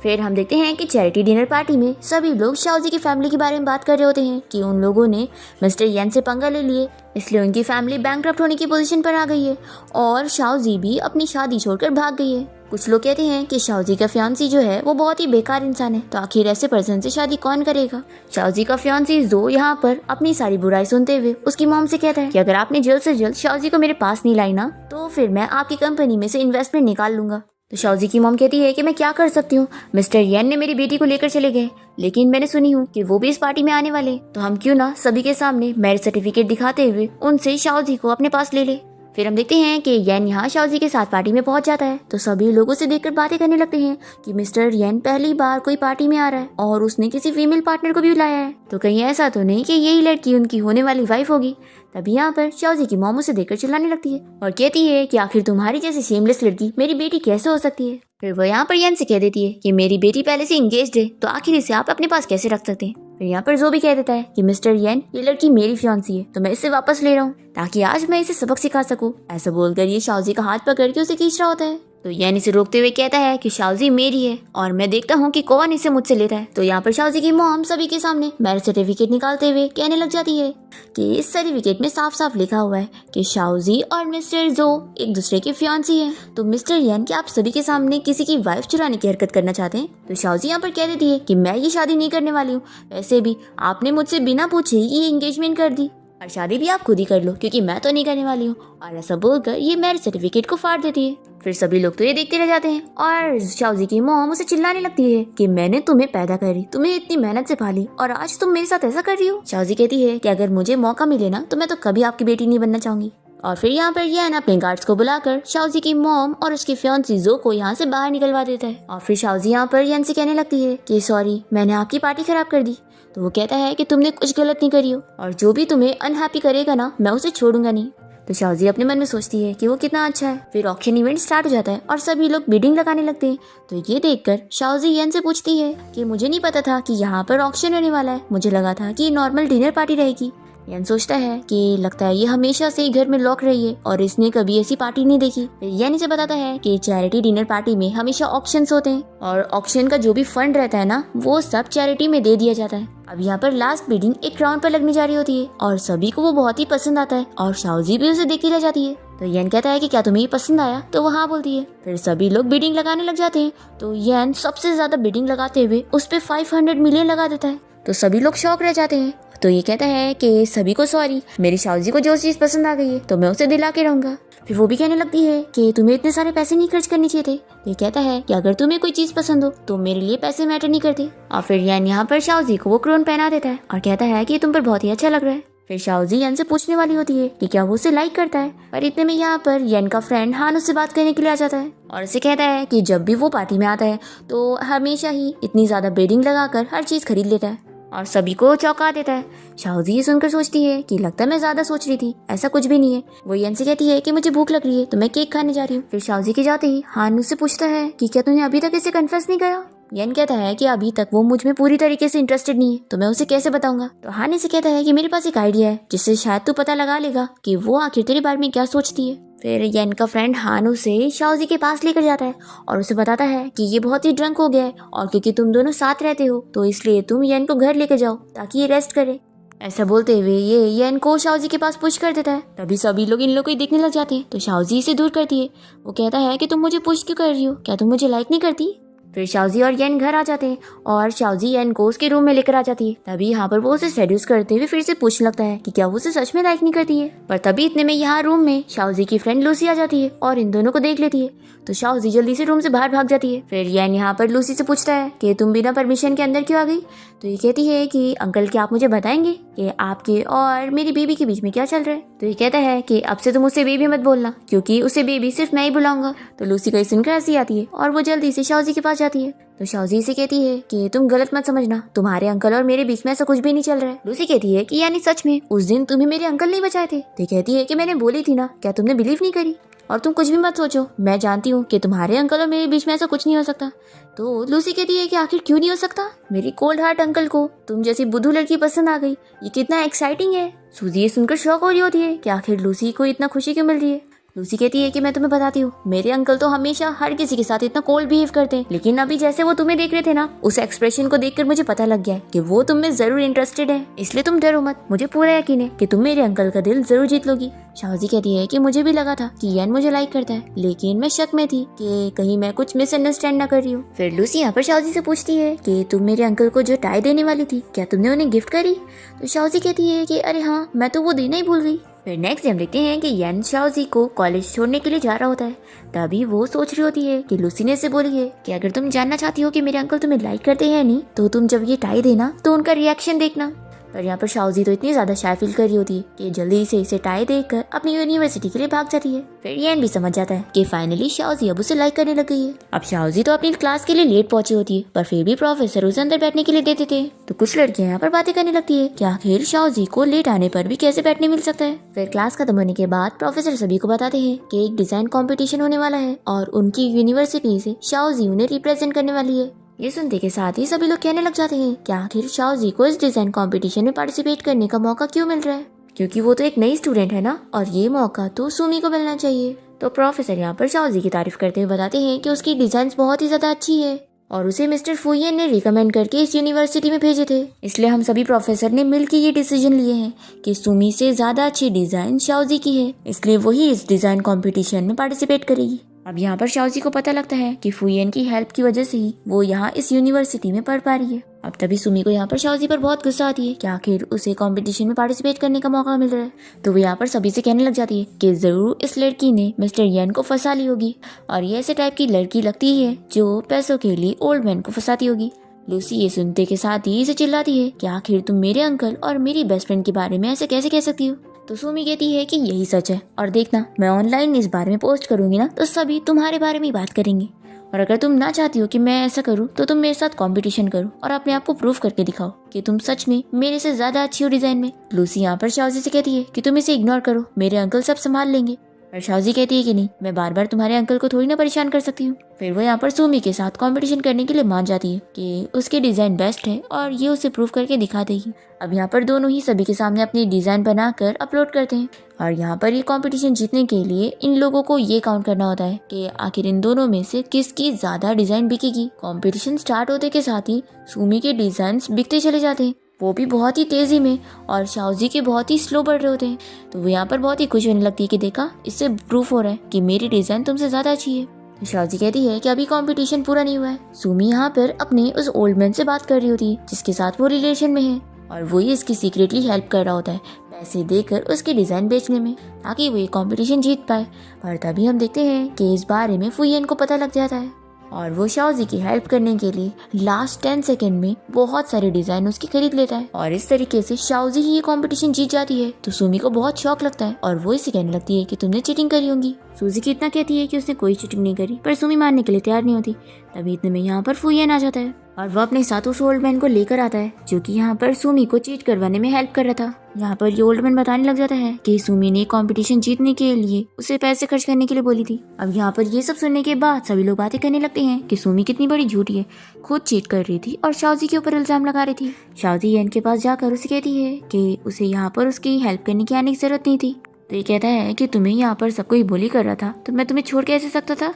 फिर हम देखते हैं कि चैरिटी डिनर पार्टी में सभी लोग शाओजी की फैमिली के बारे में बात कर रहे होते हैं कि उन लोगों ने मिस्टर येन से पंगा ले लिए, इसलिए उनकी फैमिली बैंकक्रप्ट होने की पोजीशन पर आ गई है और शाओजी भी अपनी शादी छोड़कर भाग गई है। कुछ लोग कहते हैं कि शाओजी का फियांसी जो है वो बहुत ही बेकार इंसान है, तो आखिर ऐसे पर्सन से शादी कौन करेगा। शाओजी का फियांसी जो यहाँ पर अपनी सारी बुराई सुनते हुए उसकी मॉम से कहता है कि अगर आपने जल्द से जल्द शाओजी को मेरे पास नहीं लाई ना तो फिर मैं आपकी कंपनी में से इन्वेस्टमेंट निकाल लूंगा। तो शाओजी की मॉम कहती है कि मैं क्या कर सकती हूँ, मिस्टर येन ने मेरी बेटी को लेकर चले गए, लेकिन मैंने सुनी हूँ कि वो भी इस पार्टी में आने वाले, तो हम क्यों ना सभी के सामने मैरिज सर्टिफिकेट दिखाते हुए उनसे शाओजी को अपने पास ले ले। फिर हम देखते हैं कि येन यहाँ शाओजी के साथ पार्टी में पहुंच जाता है तो सभी लोगों से देखकर बातें करने लगते हैं कि मिस्टर येन पहली बार कोई पार्टी में आ रहा है और उसने किसी फीमेल पार्टनर को भी बुलाया है, तो कहीं ऐसा तो नहीं कि यही लड़की उनकी होने वाली वाइफ होगी। तभी यहाँ पर शाओजी की मॉम उसे देखकर चिल्लाने लगती है और कहती है कि आखिर तुम्हारी जैसी शेमलेस लड़की मेरी बेटी कैसे हो सकती है। फिर वो यहाँ पर येन से कह देती है कि मेरी बेटी पहले से इंगेज्ड है, तो आखिर इसे आप अपने पास कैसे रख सकते हैं। फिर यहाँ पर जो भी कह देता है कि मिस्टर येन ये लड़की मेरी फियांसी है, तो मैं इसे वापस ले रहा हूँ ताकि आज मैं इसे सबक सिखा सकूं। ऐसा बोलकर ये शाओजी का हाथ पकड़ के उसे खींच रहा होता है। तो येन इसे रोकते हुए कहता है कि शाओजी मेरी है और मैं देखता हूँ कि कौन इसे मुझसे लेता है। तो यहाँ पर शाओजी की मॉम सभी के सामने मैरिज सर्टिफिकेट निकालते हुए कहने लग जाती है कि इस सर्टिफिकेट में साफ साफ लिखा हुआ है कि शाओजी और मिस्टर जो एक दूसरे के फियांसी हैं। तो मिस्टर येन क्या आप सभी के सामने किसी की वाइफ चुराने की हरकत करना चाहते हैं। तो शाओजी यहाँ पर कह देती है कि मैं ये शादी नहीं करने वाली हूँ, वैसे भी आपने मुझसे बिना पूछे ये एंगेजमेंट कर दी और शादी भी आप खुद ही कर लो क्योंकि मैं तो नहीं करने वाली हूँ। और ऐसा बोलकर ये मैरिज सर्टिफिकेट को फाड़ देती है। फिर सभी लोग तो ये देखते रह जाते हैं और शाओजी की मॉम उसे चिल्लाने लगती है कि मैंने तुम्हें पैदा करी, तुम्हें इतनी मेहनत से पाली और आज तुम मेरे साथ ऐसा कर रही हो। शाओजी कहती है कि अगर मुझे मौका मिले ना तो मैं तो कभी आपकी बेटी नहीं बनना चाहूंगी। और फिर यहाँ पर येन अपने गार्ड्स को बुलाकर शाओजी की मॉम और उसकी फियांसी जो को यहाँ से बाहर निकलवा देता है। और फिर शाओजी यहाँ पर येन से कहने लगती है कि सॉरी मैंने आपकी पार्टी खराब कर दी। तो वो कहता है कि तुमने कुछ गलत नहीं करी हो और जो भी तुम्हें अनहैप्पी करेगा ना मैं उसे छोड़ूंगा नहीं। तो शाओजी अपने मन में सोचती है कि वो कितना अच्छा है। फिर ऑक्शन इवेंट स्टार्ट हो जाता है और सभी लोग बिडिंग लगाने लगते हैं। तो ये देखकर शाओजी येन से पूछती है कि मुझे नहीं पता था कि यहाँ पर ऑक्शन होने वाला है, मुझे लगा था कि नॉर्मल डिनर पार्टी रहेगी। येन सोचता है कि लगता है ये हमेशा से ही घर में लॉक रही है और इसने कभी ऐसी पार्टी नहीं देखी। फिर येन इसे बताता है कि चैरिटी डिनर पार्टी में हमेशा ऑक्शंस होते हैं और ऑक्शन का जो भी फंड रहता है ना, वो सब चैरिटी में दे दिया जाता है। अब यहाँ पर लास्ट बिडिंग एक राउंड पर लगने जा रही होती है और सभी को वो बहुत ही पसंद आता है और शाओजी भी उसे देखती रह जाती है। तो येन कहता है कि क्या तुम्हें ये पसंद आया, तो वो हाँ बोलती है। फिर सभी लोग बिडिंग लगाने लग जाते हैं। तो येन सबसे ज्यादा बिडिंग लगाते हुए उस पे 500 मिलियन लगा देता है। तो सभी लोग शॉक रह जाते हैं। तो ये कहता है कि सभी को सॉरी, मेरी शाओजी को जो चीज पसंद आ गई है तो मैं उसे दिला के रहूंगा। फिर वो भी कहने लगती है कि तुम्हें इतने सारे पैसे नहीं खर्च करने चाहिए थे। तो ये कहता है कि अगर तुम्हें कोई चीज पसंद हो तो मेरे लिए पैसे मैटर नहीं करते। और फिर यान यहाँ पर शाओजी को वो क्रोन पहना देता है और कहता है कि तुम पर बहुत ही अच्छा लग रहा है। फिर शाओजी यान से पूछने वाली होती है कि क्या वो उसे लाइक करता है, पर इतने में यहाँ पर यान का फ्रेंड हान उससे बात करने के लिए आ जाता है और उसे कहता है कि जब भी वो पार्टी में आता है तो हमेशा ही इतनी ज्यादा बिडिंग लगाकर हर चीज खरीद लेता है और सभी को चौंका देता है। शाओजी ये सुनकर सोचती है कि लगता है मैं ज्यादा सोच रही थी, ऐसा कुछ भी नहीं है। वो येन से कहती है कि मुझे भूख लग रही है तो मैं केक खाने जा रही हूँ। फिर शाओजी के जाते ही हान उससे पूछता है कि क्या तूने अभी तक इसे कन्फेस नहीं करा। येन कहता है कि अभी तक वो मुझ में पूरी तरीके से इंटरेस्टेड नहीं है तो मैं उसे कैसे बताऊंगा। तो हान इसे कहता है कि मेरे पास एक आइडिया है जिससे शायद तू पता लगा लेगा कि वो आखिर तेरे बारे में क्या सोचती है। फिर येन का फ्रेंड हान उसे शाओजी के पास लेकर जाता है और उसे बताता है कि ये बहुत ही ड्रंक हो गया है और क्योंकि तुम दोनों साथ रहते हो तो इसलिए तुम येन को घर लेकर जाओ ताकि ये रेस्ट करे। ऐसा बोलते हुए ये येन को शाओजी के पास पुश कर देता है। तभी सभी लोग इन लोग को ही देखने लग जाते हैं। तो शाओजी इसे दूर करती है। वो कहता है कि तुम मुझे पुश क्यों कर रही हो, क्या तुम मुझे लाइक नहीं करती। फिर शाओजी और येन घर आ जाते हैं और शाओजी येन को उसके रूम में लेकर आ जाती है। तभी यहाँ पर वो उसे सेड्यूस करते हुए फिर से पूछने लगता है कि क्या वो उसे सच में लाइक नहीं करती है। पर तभी इतने में यहाँ रूम में शाओजी की फ्रेंड लूसी आ जाती है और इन दोनों को देख लेती है। तो शाओजी जल्दी से रूम से बाहर भाग जाती है। फिर येन यहाँ पर लूसी से पूछता है कि तुम बिना परमिशन के अंदर क्यों आ गई। तो ये कहती है कि अंकल क्या आप मुझे बताएंगे कि आपके और मेरी बेबी के बीच में क्या चल रहा है। तो ये कहता है कि अब से तुम उसे बेबी मत बोलना क्योंकि उसे बेबी सिर्फ मैं ही बुलाऊंगा। तो लूसी को सुनकर हंसी आती है और वो जल्दी से शाओजी के पास जाती है। तो शाओजी से कहती है कि तुम गलत मत समझना, तुम्हारे अंकल और मेरे बीच में ऐसा कुछ भी नहीं चल रहा है। लूसी कहती है कि यानी सच में उस दिन तुम्हें मेरे अंकल नहीं बचाए थे। तो कहती है कि मैंने बोली थी ना, क्या तुमने बिलीव नहीं करी। और तुम कुछ भी मत सोचो, मैं जानती हूँ कि तुम्हारे अंकल और मेरे बीच में ऐसा कुछ नहीं हो सकता। तो लूसी कहती है कि आखिर क्यों नहीं हो सकता, मेरी कोल्ड हार्ट अंकल को तुम जैसी बुद्धू लड़की पसंद आ गई, ये कितना एक्साइटिंग है। सूजी ये सुनकर शॉक हो रही होती है कि आखिर लूसी को इतना खुशी क्यों मिल रही है। लूसी कहती है कि मैं तुम्हें बताती हूँ, मेरे अंकल तो हमेशा हर किसी के साथ इतना कोल्ड बिहेव करते हैं, लेकिन अभी जैसे वो तुम्हें देख रहे थे ना, उस एक्सप्रेशन को देखकर मुझे पता लग गया है कि वो तुम में जरूर इंटरेस्टेड है, इसलिए तुम डरो मत, मुझे पूरा यकीन है कि तुम मेरे अंकल का दिल जरूर जीत लोगी। शाओजी कहती है कि मुझे भी लगा था कि यान मुझे लाइक करता है, लेकिन मैं शक में थी कि कहीं मैं कुछ मिसअंडरस्टैंड ना कर रही हूँ। फिर लूसी यहाँ पर शाओजी से पूछती है कि तुम मेरे अंकल को जो टाई देने वाली थी, क्या तुमने उन्हें गिफ्ट करी। तो शाओजी कहती है कि अरे हाँ, मैं तो वो देना ही भूल गई। फिर नेक्स्ट हम देखते हैं कि यान शाओजी को कॉलेज छोड़ने के लिए जा रहा होता है। तभी वो सोच रही होती है कि लूसी ने इसे बोली है कि अगर तुम जानना चाहती हो कि मेरे अंकल तुम्हें लाइक करते हैं नहीं, तो तुम जब ये टाई देना तो उनका रिएक्शन देखना। पर यहाँ पर शाओजी तो इतनी ज्यादा शाय फील कर रही होती है कि जल्दी से इसे टाई देखकर अपनी यूनिवर्सिटी के लिए भाग जाती है। फिर येन भी समझ जाता है कि फाइनली शाओजी अब उसे लाइक करने लग गई है। अब शाओजी तो अपनी क्लास के लिए लेट पहुंची होती है, पर फिर भी प्रोफेसर उसे अंदर बैठने के लिए देते थे। तो कुछ लड़कियां यहाँ पर बातें करने लगती है कि आखिर शाओजी को लेट आने पर भी कैसे बैठने मिल सकता है। फिर क्लास खत्म होने के बाद प्रोफेसर सभी को बताते हैं कि एक डिजाइन कॉम्पिटिशन होने वाला है और उनकी यूनिवर्सिटी से शाओजी उन्हें रिप्रेजेंट करने वाली है। ये सुनते के साथ ही सभी लोग कहने लग जाते हैं कि आखिर शाओजी को इस डिजाइन कंपटीशन में पार्टिसिपेट करने का मौका क्यों मिल रहा है, क्योंकि वो तो एक नई स्टूडेंट है ना, और ये मौका तो सुमी को मिलना चाहिए। तो प्रोफेसर यहाँ पर शाओजी की तारीफ करते हुए बताते हैं कि उसकी डिजाइन बहुत ही ज्यादा अच्छी है और उसे मिस्टर फुयेन ने रिकमेंड करके इस यूनिवर्सिटी में भेजे थे। इसलिए हम सभी प्रोफेसर ने मिलकर ये डिसीजन लिए हैं कि सुमी से ज्यादा अच्छी डिजाइन शाओजी की है, इसलिए वही इस डिजाइन कंपटीशन में पार्टिसिपेट करेगी। अब यहाँ पर शाओजी को पता लगता है कि फुयेन की हेल्प की वजह से ही वो यहाँ इस यूनिवर्सिटी में पढ़ पा रही है। अब तभी सुमी को यहाँ पर शाओजी पर बहुत गुस्सा आती है कि आखिर उसे कंपटीशन में पार्टिसिपेट करने का मौका मिल रहा है। तो वो यहाँ पर सभी से कहने लग जाती है कि जरूर इस लड़की ने मिस्टर येन को फंसा ली होगी और ये ऐसे टाइप की लड़की लगती है जो पैसों के लिए ओल्ड मैन को फंसाती होगी। लूसी ये सुनते के साथ ही इसे चिल्लाती है कि आखिर तुम मेरे अंकल और मेरी बेस्ट फ्रेंड के बारे में ऐसे कैसे कह सकती हो। तो सुमी कहती है कि यही सच है और देखना, मैं ऑनलाइन इस बारे में पोस्ट करूंगी ना तो सभी तुम्हारे बारे में ही बात करेंगे। और अगर तुम ना चाहती हो कि मैं ऐसा करूँ तो तुम मेरे साथ कंपटीशन करो और अपने आप को प्रूव करके दिखाओ कि तुम सच में मेरे से ज्यादा अच्छी हो डिजाइन में। लूसी यहाँ पर शाओजी से कहती है कि तुम इसे इग्नोर करो, मेरे अंकल सब संभाल लेंगे। पर शाओजी कहती है कि नहीं, मैं बार बार तुम्हारे अंकल को थोड़ी ना परेशान कर सकती हूँ। फिर वो यहाँ पर सुमी के साथ कंपटीशन करने के लिए मान जाती है कि उसकी डिजाइन बेस्ट है और ये उसे प्रूव करके दिखा देगी। अब यहाँ पर दोनों ही सभी के सामने अपनी डिजाइन बनाकर अपलोड करते हैं और यहाँ पर ये कंपटीशन जीतने के लिए इन लोगों को ये काउंट करना होता है कि आखिर इन दोनों में से किसकी ज्यादा डिजाइन बिकेगी। कंपटीशन स्टार्ट होते के साथ ही सुमी के डिजाइन बिकते चले जाते हैं, वो भी बहुत ही तेजी में, और शाओजी के बहुत ही स्लो बढ़ रहे होते हैं। तो वो यहाँ पर बहुत ही खुश होने लगती है कि देखा, इससे प्रूफ हो रहा है कि मेरी डिजाइन तुमसे ज्यादा अच्छी है। तो शाओजी कहती है कि अभी कंपटीशन पूरा नहीं हुआ है। सुमी यहाँ पर अपने उस ओल्ड मैन से बात कर रही होती है जिसके साथ वो रिलेशन में है और वो ही इसकी सीक्रेटली हेल्प कर रहा होता है पैसे देकर उसकी डिजाइन बेचने में, ताकि वो ये कंपटीशन जीत पाए। पर तभी हम देखते हैं कि इस बारे में फुयेन को पता लग जाता है और वो शाओजी की हेल्प करने के लिए लास्ट 10 सेकंड में बहुत सारे डिजाइन उसकी खरीद लेता है और इस तरीके से शाओजी ही ये कंपटीशन जीत जाती है। तो सुमी को बहुत शौक लगता है और वो इसे कहने लगती है कि तुमने चीटिंग करी होगी। सूजी की इतना कहती है कि उसने कोई चीटिंग नहीं करी, पर सुमी मानने के लिए तैयार नहीं होती। तभी इतने में यहाँ पर फुयेन आ जाता है और वो अपने साथ उस ओल्ड मैन को लेकर आता है जो कि यहाँ पर सुमी को चीट करवाने में हेल्प कर रहा था। यहाँ पर ये ओल्ड मैन बताने लग जाता है कि सुमी ने कंपटीशन जीतने के लिए उसे पैसे खर्च करने के लिए बोली थी। अब यहाँ पर ये सब सुनने के बाद सभी लोग बातें करने लगते हैं कि सुमी कितनी बड़ी झूठी है, खुद चीट कर रही थी और शाओजी के ऊपर इल्जाम लगा रही थी। शाओजी येन के पास जाकर उसे कहती है कि उसे यहाँ पर उसकी हेल्प करने की आने की जरूरत नहीं थी। तो ये कहता है कि तुम्हें यहाँ पर सब कोई बुली कर रहा था तो मैं तुम्हें छोड़ के ऐसे सकता था।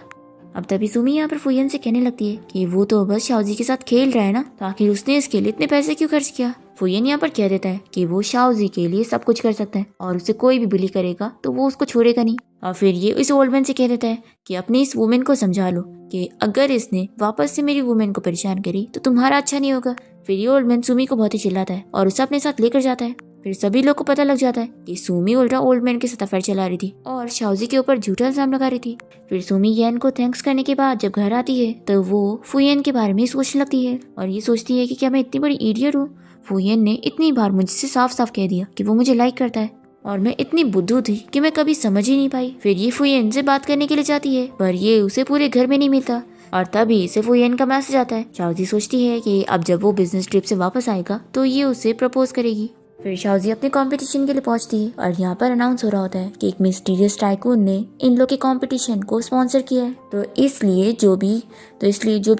अब तभी सुमी यहाँ पर फुयेन से कहने लगती है कि वो तो बस शाओजी के साथ खेल रहा है ना, तो आखिर उसने इसके लिए इतने पैसे क्यों खर्च किया। फुयेन यहाँ पर कह देता है कि वो शाओजी के लिए सब कुछ कर सकता है और उसे कोई भी बुली करेगा तो वो उसको छोड़ेगा नहीं। और फिर ये इस ओल्ड मैन से कह देता है कि अपनी इस वुमेन को समझा लो कि अगर इसने वापस से मेरी वुमेन को परेशान करी तो तुम्हारा अच्छा नहीं होगा। फिर ये ओल्ड मैन सुमी को बहुत ही चिल्लाता है और उसे अपने साथ लेकर जाता है। फिर सभी लोग को पता लग जाता है कि सुमी उल्टा ओल्ड मैन के साथ अफेयर चला रही थी और शाओजी के ऊपर झूठा इल्जाम लगा रही थी। फिर सुमी येन को थैंक्स करने के बाद जब घर आती है तो वो फुयेन के बारे में सोचने लगती है और ये सोचती है कि क्या मैं इतनी बड़ी इडियट हूँ। फुयेन ने इतनी बार मुझसे साफ साफ कह दिया कि वो मुझे लाइक करता है और मैं इतनी बुद्धू थी कि मैं कभी समझ ही नहीं पाई। फिर ये फुयेन से बात करने के लिए जाती है पर ये उसे पूरे घर में नहीं मिलता और तभी इसे फुयेन का मैसेज आता है। शाओजी सोचती है कि अब जब वो बिजनेस ट्रिप से वापस आएगा तो ये उसे प्रपोज करेगी। फिर शाओजी अपने कंपटीशन के लिए पहुंचती है और यहाँ पर अनाउंस हो रहा होता है कि एक मिस्टीरियस टाइकून ने इन लोग के कंपटीशन को स्पॉन्सर किया है, तो इसलिए जो भी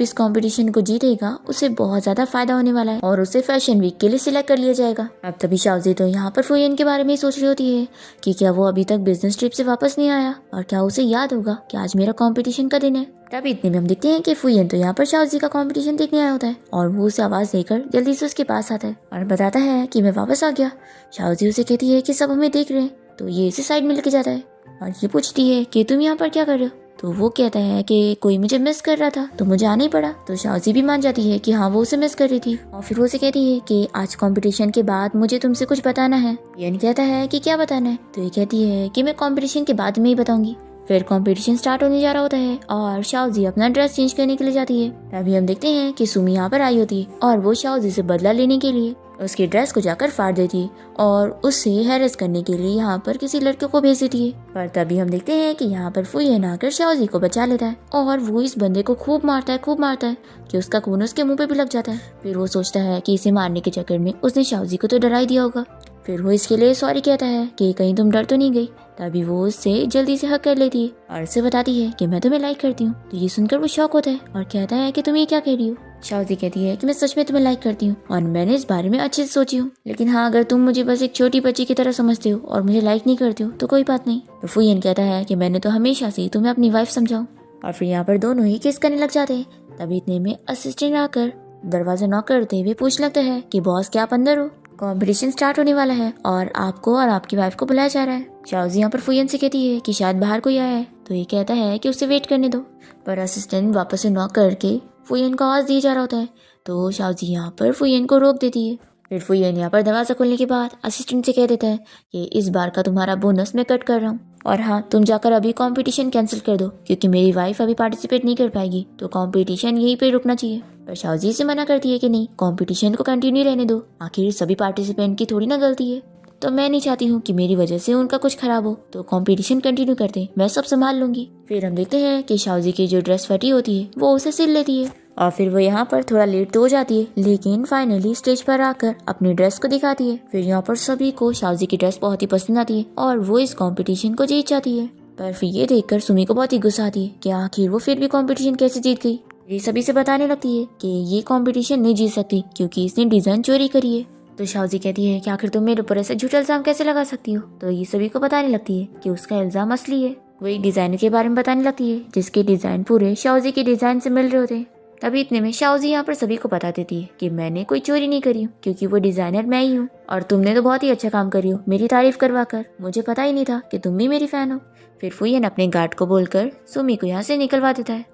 इस कंपटीशन को जीतेगा उसे बहुत ज्यादा फायदा होने वाला है और उसे फैशन वीक के लिए सिलेक्ट कर लिया जाएगा। अब तभी शाओजी तो यहाँ पर फुयेन के बारे में सोच रही होती है कि क्या वो अभी तक बिजनेस ट्रिप से वापस नहीं आया और क्या उसे याद होगा कि आज मेरा कंपटीशन का दिन है। तभी इतने में हम देखते हैं कि फुयेन तो यहाँ पर शाओजी का कंपटीशन देखने आया होता है और वो उसे आवाज देकर जल्दी से उसके पास आता है और बताता है कि मैं वापस आ गया। शाओजी उसे कहती है कि सब हमें देख रहे हैं, तो ये इसे साइड में लेके जाता है और ये पूछती है कि तुम यहाँ पर क्या कर रहे हो। तो वो कहता है कि कोई मुझे मिस कर रहा था तो मुझे आना ही पड़ा। तो शाओजी भी मान जाती है कि हाँ वो उसे मिस कर रही थी और फिर वो उसे कहती है कि आज कंपटीशन के बाद मुझे तुमसे कुछ बताना है। येन कहता है कि क्या बताना है। तो ये कहती है कि मैं कंपटीशन के बाद में ही बताऊंगी। फिर कंपटीशन स्टार्ट होने जा रहा होता है और शाओजी अपना ड्रेस चेंज करने के लिए जाती है। तभी हम देखते हैं कि सुमी यहाँ पर आई होती है और वो शाओजी से बदला लेने के लिए उसकी ड्रेस को जाकर फाड़ देती है और उससे हैरेस करने के लिए यहाँ पर किसी लड़के को भेज देती है। पर तभी हम देखते हैं कि यहाँ पर फुयेन आकर शाओजी को बचा लेता है और वो इस बंदे को खूब मारता है कि उसका खून उसके मुंह पे भी लग जाता है। फिर वो सोचता है कि इसे मारने के चक्कर में उसने शाओजी को तो डरा ही दिया होगा। फिर वो इसके लिए सॉरी कहता है कि कहीं तुम डर तो नहीं गई। तभी वो उससे जल्दी से हक कर लेती है और उससे बताती है कि मैं तुम्हें लाइक करती हूँ। तो ये सुनकर वो शॉक होता है और कहता है कि तुम ये क्या कह रही हो। शाओजी कहती है कि मैं सच में तुम्हें लाइक करती हूँ और मैंने इस बारे में अच्छे से सोची हूँ, लेकिन हाँ अगर तुम मुझे बस एक छोटी बच्ची की तरह समझते हो और मुझे लाइक नहीं करते हो तो कोई बात नहीं। तो फुयेन कहता है कि मैंने तो हमेशा से तुम्हें अपनी वाइफ समझाऊं और फिर यहाँ पर दोनों ही किस करने लग जाते हैं। तभी इतने में असिस्टेंट आकर दरवाजा नॉक करते हुए पूछ लगता है कि बॉस क्या आप अंदर हो, कंपटीशन स्टार्ट होने वाला है और आपको और आपकी वाइफ को बुलाया जा रहा है। शाओजी यहाँ पर फुयेन से कहती है कि शायद बाहर कोई आया है। तो ये कहता है कि उसे वेट करने दो, पर असिस्टेंट वापस से नॉक करके फुयेन को आवाज दिया जा रहा होता है। तो शाओजी यहाँ पर फुयेन को रोक देती है। फिर फुयेन यहाँ पर दरवाजा खोलने के बाद असिस्टेंट से कह देता है कि इस बार का तुम्हारा बोनस मैं कट कर रहा हूँ और हाँ तुम जाकर अभी कंपटीशन कैंसिल कर दो क्योंकि मेरी वाइफ अभी पार्टिसिपेट नहीं कर पाएगी, तो कंपटीशन यहीं पे रुकना चाहिए। पर शाओजी से मना करती है कि नहीं, कंपटीशन को कंटिन्यू रहने दो, आखिर सभी पार्टिसिपेंट की थोड़ी ना गलती है। तो मैं नहीं चाहती हूँ कि मेरी वजह से उनका कुछ खराब हो, तो कंपटीशन कंटिन्यू करते हैं, मैं सब संभाल लूंगी। फिर हम देखते हैं कि शाओजी की जो ड्रेस फटी होती है वो उसे सिल लेती है और फिर वो यहाँ पर थोड़ा लेट तो हो जाती है, लेकिन फाइनली स्टेज पर आकर अपनी ड्रेस को दिखाती है। फिर यहाँ पर सभी को शाओजी की ड्रेस बहुत ही पसंद आती है और वो इस कंपटीशन को जीत जाती है। पर फिर ये देखकर सुमी को बहुत ही गुस्सा आती है कि आखिर वो फिर भी कंपटीशन कैसे जीत गई। ये सभी से बताने लगती है कि ये कंपटीशन नहीं जीत सकती क्योंकि इसने डिजाइन चोरी करी है। तो शाओजी कहती है कि आखिर तुम मेरे ऊपर ऐसा झूठा इल्जाम कैसे लगा सकती हो। तो ये सभी को बताने लगती है कि उसका इल्जाम असली है। वो एक डिजाइनर के बारे में बताने लगती है जिसके डिजाइन पूरे शाओजी के डिजाइन से मिल रहे होते हैं। तभी इतने में शाओजी यहाँ पर सभी को बता देती है कि मैंने कोई चोरी नहीं करी हूँ क्योंकि वो डिजाइनर मैं ही हूँ और तुमने तो बहुत ही अच्छा काम करी हो मेरी तारीफ करवा कर, मुझे पता ही नहीं था कि तुम भी मेरी फैन हो। फिर फुयन अपने गार्ड को बोलकर सुमी को यहाँ से निकलवा देता है।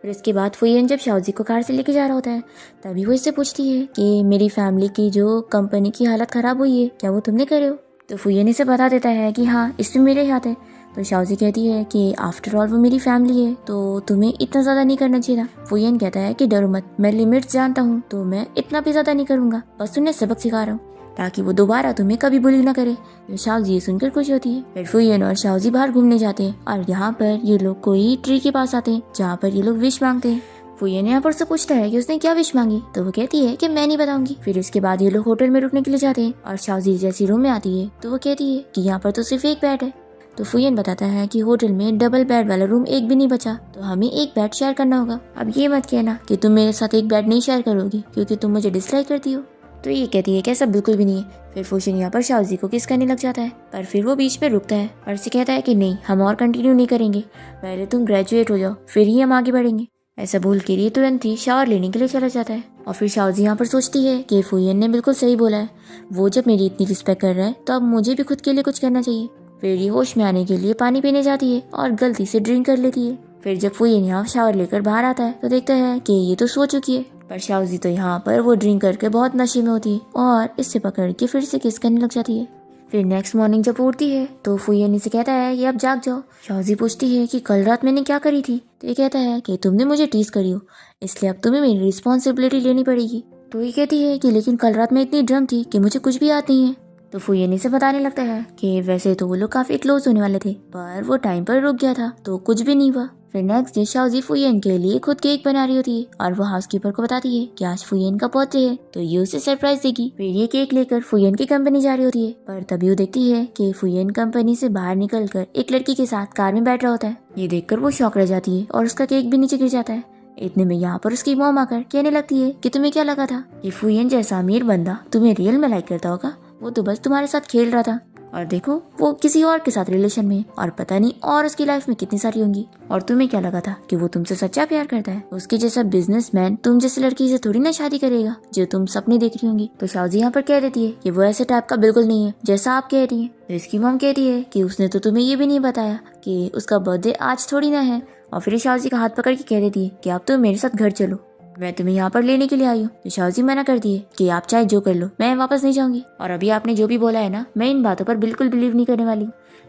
फिर इसके बाद फुयन जब शाओजी को कार से लेके जा रहा होता है तभी वो इससे पूछती है कि मेरी फैमिली की जो कंपनी की हालत खराब हुई है क्या वो तुमने करे हो। तो फुयन इसे बता देता है कि हाँ इसमें मेरे हाथ है। तो शाओजी कहती है कि आफ्टर ऑल वो मेरी फैमिली है तो तुम्हें इतना ज़्यादा नहीं करना चाहिए था। फुयन कहता है कि डरो मत, मैं लिमिट्स जानता हूँ तो मैं इतना भी ज़्यादा नहीं करूँगा, बस तुम्हें सबक सिखा रहा हूँ ताकि वो दोबारा तुम्हें कभी बुली ना करे। तो शाओजी ये सुनकर खुश होती है। फिर फुयन और शाओजी बाहर घूमने जाते हैं और यहाँ पर ये लोग कोई ट्री के पास आते हैं जहाँ पर ये लोग विश मांगते हैं। फुयन यहाँ पर उससे पूछता है कि उसने क्या विश मांगी तो वो कहती है कि मैं नहीं बताऊंगी। फिर उसके बाद ये लोग होटल में रुकने के लिए जाते हैं और शाओजी जैसी रूम में आती है तो वो कहती है कि यहाँ पर तो सिर्फ एक बेड है। तो फुयन बताता है कि होटल में डबल बेड वाला रूम एक भी नहीं बचा तो हमें एक बेड शेयर करना होगा। अब ये मत कहना कि तुम मेरे साथ एक बेड नहीं शेयर करोगी क्योंकि तुम मुझे डिसलाइक करती हो। तो ये कहती है कि ऐसा बिल्कुल भी नहीं है। फिर फुयन यहाँ पर शाओजी को किस करने लग जाता है पर फिर वो बीच में रुकता है और उसे कहता है कि नहीं, हम और कंटिन्यू नहीं करेंगे, पहले तुम ग्रेजुएट हो जाओ फिर ही हम आगे बढ़ेंगे। ऐसा बोल के ये तुरंत ही शावर लेने के लिए चला जाता है। और फिर शाओजी यहाँ पर सोचती है कि फुयन ने बिल्कुल सही बोला है, वो जब मेरी इतनी रिस्पेक्ट कर रहा है तो अब मुझे भी खुद के लिए कुछ करना चाहिए। फिर ये होश में आने के लिए पानी पीने जाती है और गलती से ड्रिंक कर लेती है। फिर जब फुयन यहाँ शावर लेकर बाहर आता है तो देखता है कि ये तो सो चुकी है, पर शाओजी तो यहाँ पर वो ड्रिंक करके बहुत नशे में होती है और इससे पकड़ के फिर से किस करने लग जाती है। फिर नेक्स्ट मॉर्निंग जब उठती है तो फुयन इसे कहता है कि अब जाग जाओ। शाओजी पूछती है कि कल रात मैंने क्या करी थी तो ये कहता है कि तुमने मुझे टीज करी हो इसलिए अब तुम्हें मेरी रिस्पॉन्सिबिलिटी लेनी पड़ेगी। तो ये कहती है कि लेकिन कल रात में इतनी ड्रम थी कि मुझे कुछ भी याद नहीं है। तो फुयन इसे बताने लगता है कि वैसे तो वो लोग काफी क्लोज होने वाले थे पर वो टाइम पर रुक गया था तो कुछ भी नहीं हुआ। फिर नेक्स्ट डे शाओजी फुयन के लिए खुद केक बना रही होती है और वो हाउसकीपर को बताती है कि आज फुयन का बर्थडे है तो ये उसे सरप्राइज देगी। फिर ये केक लेकर फुयन की कंपनी जा रही होती है पर तभी वो देखती है कि फुयन कंपनी से बाहर निकलकर एक लड़की के साथ कार में बैठ रहा होता है। ये देखकर वो शॉक रह जाती है और उसका केक भी नीचे गिर जाता है। इतने में यहाँ पर उसकी मॉम आकर कहने लगती है कि तुम्हें क्या लगा था कि फुयन जैसा अमीर बंदा तुम्हें रियल में लाइक करता होगा, वो तो बस तुम्हारे साथ खेल रहा था और देखो वो किसी और के साथ रिलेशन में और पता नहीं और उसकी लाइफ में कितनी सारी होंगी और तुम्हें क्या लगा था कि वो तुमसे सच्चा प्यार करता है। उसके जैसा बिजनेसमैन तुम जैसी लड़की से थोड़ी ना शादी करेगा जो तुम सपने देख रही होंगी। तो शाओजी यहाँ पर कह देती है कि वो ऐसे टाइप का बिल्कुल नहीं है जैसा आप कह रही है। तो इसकी मॉम कहती है कि उसने तो तुम्हें ये भी नहीं बताया कि उसका बर्थडे आज थोड़ी ना है। और फिर शाओजी का हाथ पकड़ के कह देती है कि आप तो मेरे साथ घर चलो, मैं तुम्हें यहाँ पर लेने के लिए आई हूँ। तो शाओजी मना कर दिए कि आप चाहे जो कर लो, मैं वापस नहीं जाऊंगी और अभी आपने जो भी बोला है ना, मैं इन बातों पर बिल्कुल बिलीव नहीं करने वाली।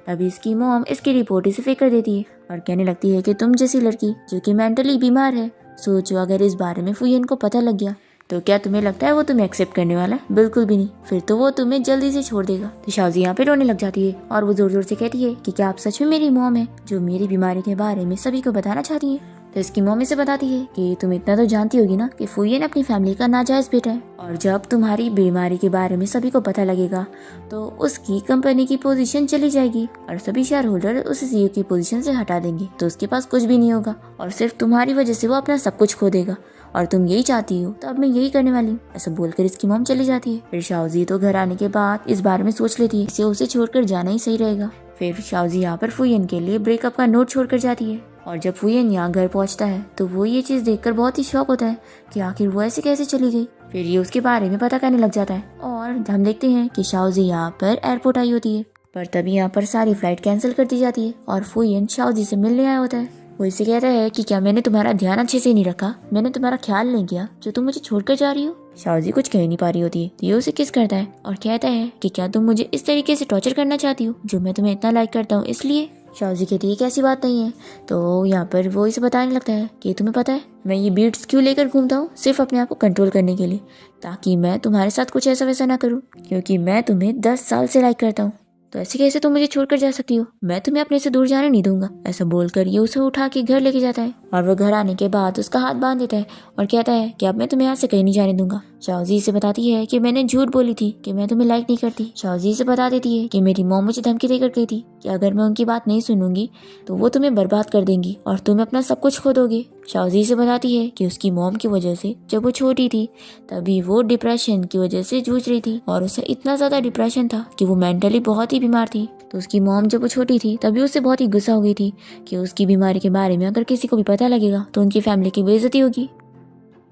तभी इसकी मॉम इसकी रिपोर्ट इसे फेंक कर देती है और कहने लगती है कि तुम जैसी लड़की जो कि मेंटली बीमार है, सोचो अगर इस बारे में फुयन को पता लग गया तो क्या तुम्हें लगता है वो तुम्हें एक्सेप्ट करने वाला है? बिल्कुल भी नहीं, फिर तो वो तुम्हें जल्दी से छोड़ देगा। तो शाओजी यहाँ पे रोने लग जाती है और वो जोर जोर से कहती है कि क्या आप सच में मेरी मॉम है जो मेरी बीमारी के बारे में सभी को बताना चाहती है। तो इसकी मम्मी से बताती है कि तुम इतना तो जानती होगी ना कि फुयन अपनी फैमिली का नाजायज बेटा है और जब तुम्हारी बीमारी के बारे में सभी को पता लगेगा तो उसकी कंपनी की पोजीशन चली जाएगी और सभी शेयर होल्डर उसे सीईओ की पोजीशन से हटा देंगे तो उसके पास कुछ भी नहीं होगा और सिर्फ तुम्हारी वजह से वो अपना सब कुछ खो देगा और तुम यही चाहती हो तो अब मैं यही करने वाली हूँ। ऐसा बोलकर इसकी मॉम चली जाती है। फिर शाओजी तो घर आने के बाद इस बारे में सोच लेती है कि उसे छोड़कर जाना ही सही रहेगा। फिर शाओजी यहाँ पर फुयन के लिए ब्रेकअप का नोट छोड़कर जाती है और जब फुयन यहाँ घर पहुँचता है तो वो ये चीज देखकर बहुत ही शॉक होता है कि आखिर वो ऐसे कैसे चली गई। फिर ये उसके बारे में पता करने लग जाता है और हम देखते हैं कि शाओजी यहाँ पर एयरपोर्ट आई होती है पर तभी यहाँ पर सारी फ्लाइट कैंसिल कर दी जाती है और फुयन शाओजी से मिलने आया होता है। वो इसे कहता है कि क्या मैंने तुम्हारा ध्यान अच्छे से नहीं रखा, मैंने तुम्हारा ख्याल नहीं किया जो तुम मुझे छोड़कर जा रही हो। शाओजी कुछ कह नहीं पा रही होती है तो ये उसे किस करता है और कहता है कि क्या तुम मुझे इस तरीके से टॉर्चर करना चाहती हो, जो मैं तुम्हें इतना लाइक करता हूँ इसलिए। शाओजी कहती है कि ऐसी बात नहीं है। तो यहाँ पर वो इसे बताने लगता है कि तुम्हें पता है मैं ये बीट्स क्यों लेकर घूमता हूँ, सिर्फ अपने आप को कंट्रोल करने के लिए, ताकि मैं तुम्हारे साथ कुछ ऐसा वैसा ना करूँ, क्योंकि मैं तुम्हें 10 साल से लाइक करता हूँ। तो ऐसे कैसे तुम मुझे छोड़कर जा सकती हो, मैं तुम्हें अपने से दूर जाने नहीं दूंगा। ऐसा बोलकर ये उसे उठा के घर लेके जाता है और वो घर आने के बाद उसका हाथ बांध देता है और कहता है कि अब मैं तुम्हें यहाँ से कहीं नहीं जाने दूंगा। शाओजी से बताती है कि मैंने झूठ बोली थी कि मैं तुम्हें लाइक नहीं करती। शाओजी से बता देती है कि मेरी मॉम मुझे धमकी देकर गई थी कि अगर मैं उनकी बात नहीं सुनूंगी तो वो तुम्हें बर्बाद कर देंगी और तुम अपना सब कुछ खो दोगे। शाओजी से बताती है कि उसकी मॉम की वजह से जब वो छोटी थी तभी वो डिप्रेशन की वजह से जूझ रही थी और उसे इतना ज्यादा डिप्रेशन था कि वो मेंटली बहुत ही बीमार थी। तो उसकी मॉम जब वो छोटी थी तभी उससे बहुत ही गुस्सा हो गई थी कि उसकी बीमारी के बारे में अगर किसी को भी पता लगेगा तो उनकी फैमिली की बेइज्जती होगी।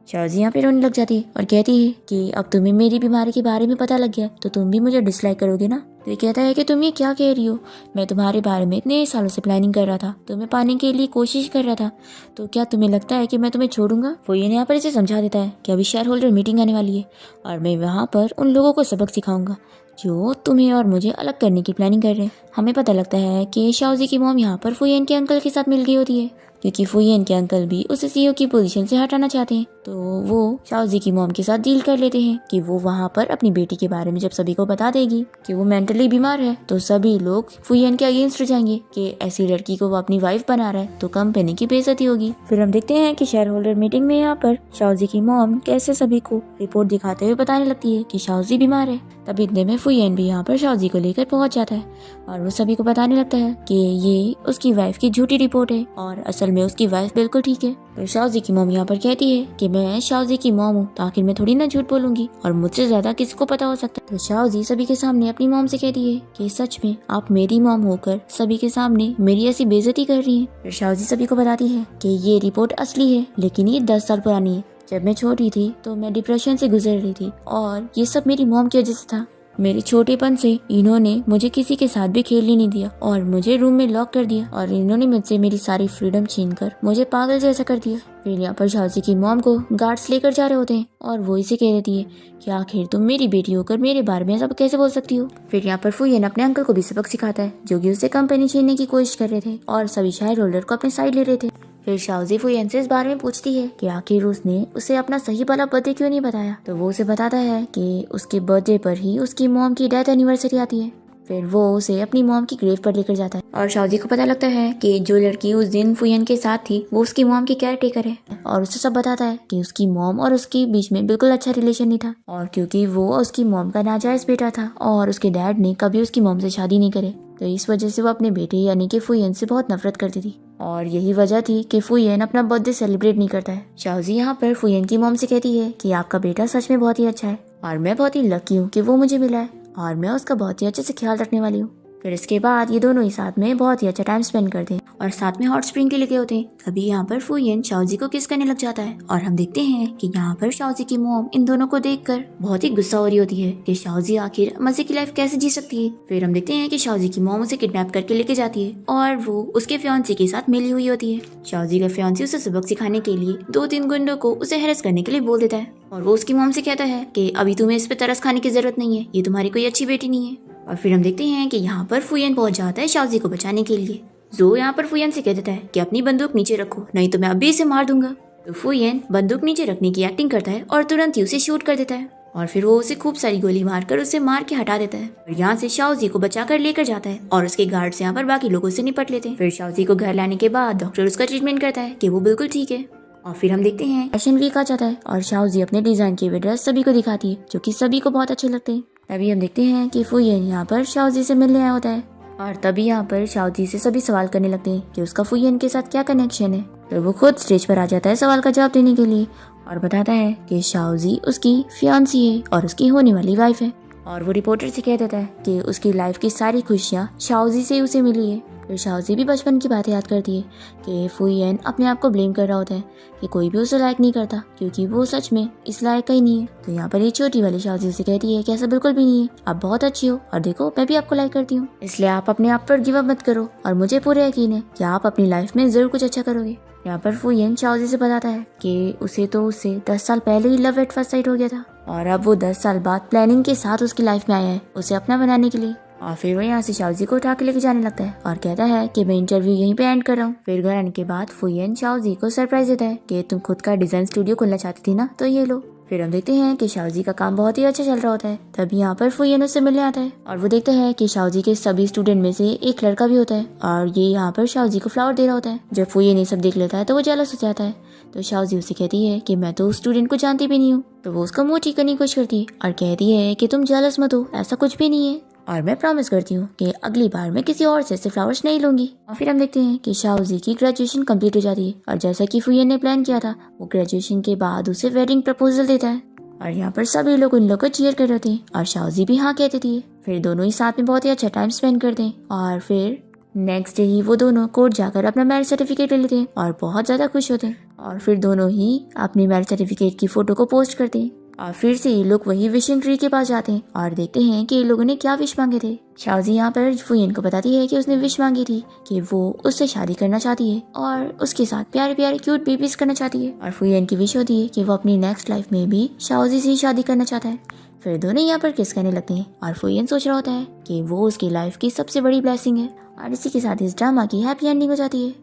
शाओजी यहाँ पे रोने लग जाती है और कहती है कि अब तुम्हें मेरी बीमारी के बारे में पता लग गया तो तुम भी मुझे डिसलाइक करोगे ना। तो ये कहता है कि तुम ये क्या कह रही हो, मैं तुम्हारे बारे में इतने सालों से प्लानिंग कर रहा था, तुम्हें पाने के लिए कोशिश कर रहा था, तो क्या तुम्हें लगता है कि मैं तुम्हें छोड़ूंगा। वो ये यहाँ पर इसे समझा देता है कि अभी शेयर होल्डर मीटिंग आने वाली है और मैं वहाँ पर उन लोगों को सबक सिखाऊंगा जो तुम्हें और मुझे अलग करने की प्लानिंग कर रहे हैं। हमें पता लगता है कि शाओजी की मॉम यहाँ पर फुयेन के अंकल के साथ मिल गई होती है, क्योंकि फुयेन के अंकल भी उसे सीईओ की पोजीशन से हटाना चाहते हैं। तो वो शाओजी की मॉम के साथ डील कर लेते हैं कि वो वहाँ पर अपनी बेटी के बारे में जब सभी को बता देगी कि वो मेंटली बीमार है तो सभी लोग फुयेन के अगेंस्ट हो जाएंगे कि ऐसी लड़की को वो अपनी वाइफ बना रहा है तो कंपनी की बेइज्जती होगी। फिर हम देखते हैं कि शेयर होल्डर मीटिंग में यहाँ पर शाओजी की मॉम कैसे सभी को रिपोर्ट दिखाते हुए बताने लगती है कि शाओजी बीमार है। तब इतने में फुयेन भी यहाँ पर शाओजी को लेकर पहुंच जाता है और वो सभी को बताने लगता है कि ये उसकी वाइफ की झूठी रिपोर्ट है और असल में उसकी वाइफ बिल्कुल ठीक है। तो शाओजी की मॉम यहाँ पर कहती है कि मैं शाओजी की मॉम हूँ तो आखिर मैं थोड़ी ना झूठ बोलूंगी और मुझसे ज्यादा किसको पता हो सकता है। तो शाओजी सभी के सामने अपनी मॉम से कहती है कि सच में आप मेरी मॉम होकर सभी के सामने मेरी ऐसी बेइज्जती कर रही है। फिर शाओजी सभी को बताती है कि ये रिपोर्ट असली है लेकिन ये 10 साल पुरानी है। जब मैं छोटी थी तो मैं डिप्रेशन से गुजर रही थी और ये सब मेरी मॉम की वजह से था। मेरे छोटेपन से इन्होंने मुझे किसी के साथ भी खेलने नहीं दिया और मुझे रूम में लॉक कर दिया और इन्होंने मुझसे मेरी सारी फ्रीडम छीनकर मुझे पागल जैसा कर दिया। फिर यहाँ पर शाओजी की मॉम को गार्ड्स लेकर जा रहे होते हैं और वो इसे कह देती है कि आखिर तुम मेरी बेटी होकर मेरे बारे में सब कैसे बोल सकती हो। फिर यहाँ पर फुयेन अपने अंकल को भी सबक सिखाता है जो कि उससे कंपनी छीनने की कोशिश कर रहे थे और सभी शेयर होल्डर को अपने साइड ले रहे थे। फिर शाओजी फुयेन से इस बारे में पूछती है कि आखिर उसने उसे अपना सही वाला बर्थडे क्यों नहीं बताया। तो वो उसे बताता है कि उसके बर्थडे पर ही उसकी मॉम की डेथ एनिवर्सरी आती है। फिर वो उसे अपनी मॉम की ग्रेव पर लेकर जाता है और शाओजी को पता लगता है कि जो लड़की उस दिन फुयेन के साथ थी वो उसकी मॉम की केयर टेकर है और उसे सब बताता है कि उसकी मॉम और उसके बीच में बिल्कुल अच्छा रिलेशन नहीं था और क्योंकि वो उसकी मॉम का नाजायज बेटा था और उसके डैड ने कभी उसकी मॉम से शादी नहीं करे तो इस वजह से वो अपने बेटे यानी कि फुयेन से बहुत नफरत करती थी और यही वजह थी कि फुयेन अपना बर्थडे सेलिब्रेट नहीं करता है। शाओजी यहाँ पर फुयेन की मॉम से कहती है कि आपका बेटा सच में बहुत ही अच्छा है और मैं बहुत ही लकी हूँ कि वो मुझे मिला है और मैं उसका बहुत ही अच्छे से ख्याल रखने वाली हूँ। फिर इसके बाद ये दोनों ही साथ में बहुत ही अच्छा टाइम स्पेंड करते हैं और साथ में हॉट स्प्रिंग के लिए गए होते हैं। तभी यहाँ पर फुयेन शाओजी को किस करने लग जाता है और हम देखते हैं कि यहाँ पर शाओजी की मॉम इन दोनों को देखकर बहुत ही गुस्सा हो रही होती है कि शाओजी आखिर मजे की लाइफ कैसे जी सकती है। फिर हम देखते हैं कि शाओजी की मॉम उसे किडनैप करके लेके जाती है और वो उसके फियांसी के साथ मिली हुई होती है। शाओजी का फियांसी उसे सबक सिखाने के लिए 2-3 गुंडों को उसे हैरेस करने के लिए बोल देता है और वो उसकी मॉम से कहता है कि अभी तुम्हें इस पे तरस खाने की जरूरत नहीं है, ये तुम्हारी कोई अच्छी बेटी नहीं है। और फिर हम देखते हैं कि यहाँ पर फुयेन पहुंच जाता है शाओजी को बचाने के लिए। जो यहाँ पर फुयेन से कह देता है कि अपनी बंदूक नीचे रखो नहीं तो मैं अभी इसे मार दूंगा। तो फुयेन बंदूक नीचे रखने की एक्टिंग करता है और तुरंत ही उसे शूट कर देता है और फिर वो उसे खूब सारी गोली मारकर उसे मार के हटा देता है और यहाँ से शाओजी को बचाकर लेकर जाता है और उसके गार्ड्स यहाँ पर बाकी लोगों से निपट लेते हैं। फिर शाओजी को घर लाने के बाद डॉक्टर उसका ट्रीटमेंट करता है कि वो बिल्कुल ठीक है। और फिर हम देखते हैं फैशन वीक आ जाता है और शाओजी अपने डिजाइन के ड्रेस सभी को दिखाती है जो कि सभी को बहुत अच्छे लगते हैं। तभी हम देखते हैं कि फुयेन यहाँ पर शाओजी से मिलने आया होता है और तभी यहाँ पर शाओजी से सभी सवाल करने लगते हैं कि उसका फुयेन के साथ क्या कनेक्शन है। तो वो खुद स्टेज पर आ जाता है सवाल का जवाब देने के लिए और बताता है कि शाओजी उसकी फियांसी है और उसकी होने वाली वाइफ है और वो रिपोर्टर से कह देता है कि उसकी लाइफ की सारी खुशियाँ शाओजी से उसे मिली है। फिर शाओजी भी बचपन की बातें याद करती है कि फुयेन अपने आप को ब्लेम कर रहा होता है कि कोई भी उसे लाइक नहीं करता क्योंकि वो सच में इस लायक का ही नहीं है। तो यहाँ पर ये छोटी वाली शाओजी उसे कहती है कि ऐसा बिल्कुल भी नहीं है, आप बहुत अच्छी हो और देखो मैं भी आपको लाइक करती हूँ, इसलिए आप अपने आप पर गिव अप मत करो और मुझे पूरा यकीन है कि आप अपनी लाइफ में जरूर कुछ अच्छा करोगे। यहाँ पर फुयन शाओजी से बताता है कि उसे तो उससे 10 साल पहले ही लव एट फर्स्ट साइट हो गया था और अब वो 10 साल बाद प्लानिंग के साथ उसकी लाइफ में आया है उसे अपना बनाने के लिए। और फिर वो यहाँ से शाओजी को उठा के लेके जाने लगता है और कहता है कि मैं इंटरव्यू यहीं पे एंड कर रहा हूँ। फिर घर आने के बाद फुयन शाओजी को सरप्राइज देता है कि तुम खुद का डिजाइन स्टूडियो खोलना चाहती थी ना, तो ये लो। फिर हम देखते हैं कि शाओजी का काम बहुत ही अच्छा चल रहा होता है। तभी यहाँ पर फुयन उससे मिलने आता है और वो देखता है कि शाओजी के सभी स्टूडेंट में से एक लड़का भी होता है और ये यहाँ पर शाओजी को फ्लावर दे रहा होता है। जब फुयन ये सब देख लेता है तो वो जेलस हो जाता है। तो शाओजी उसे कहती है कि मैं तो उस स्टूडेंट को जानती भी नहीं हूँ। तो वो उसका मुंह ठीक करने की कोशिश करती है और कहती है कि तुम जेलस मत हो, ऐसा कुछ भी नहीं है और मैं प्रॉमिस करती हूँ कि अगली बार मैं किसी और से ऐसे फ्लावर्स नहीं लूंगी। और फिर हम देखते हैं कि शाओजी की ग्रेजुएशन कंप्लीट हो जाती है और जैसा कि फुयन ने प्लान किया था वो ग्रेजुएशन के बाद उसे वेडिंग प्रपोजल देता है और यहाँ पर सभी लोग उन लोग को चीयर कर रहे थे और शाओजी भी हाँ कहती थी। फिर दोनों ही साथ में बहुत ही अच्छा टाइम स्पेंड करते हैं और फिर नेक्स्ट डे ही वो दोनों कोर्ट जाकर अपना मैरिज सर्टिफिकेट ले लेते हैं और बहुत ज्यादा खुश होते हैं और फिर दोनों ही अपनी मैरिज सर्टिफिकेट की फोटो को पोस्ट करते हैं और फिर से ये लोग वही विशिंग ट्री के पास जाते हैं और देखते हैं कि ये लोगों ने क्या विश मांगे थे। शाओजी यहाँ पर फुयन को बताती है कि उसने विश मांगी थी कि वो उससे शादी करना चाहती है और उसके साथ प्यारे प्यारे क्यूट बेबीज करना चाहती है और फुयन की विश होती है कि वो अपनी नेक्स्ट लाइफ में भी शाओजी से ही शादी करना चाहता है। फिर दोनों यहाँ पर किस करने लगते हैं और फुयन सोच रहा होता है कि वो उसकी लाइफ की सबसे बड़ी ब्लेसिंग है और इसी के साथ इस ड्रामा की हैप्पी एंडिंग हो जाती है।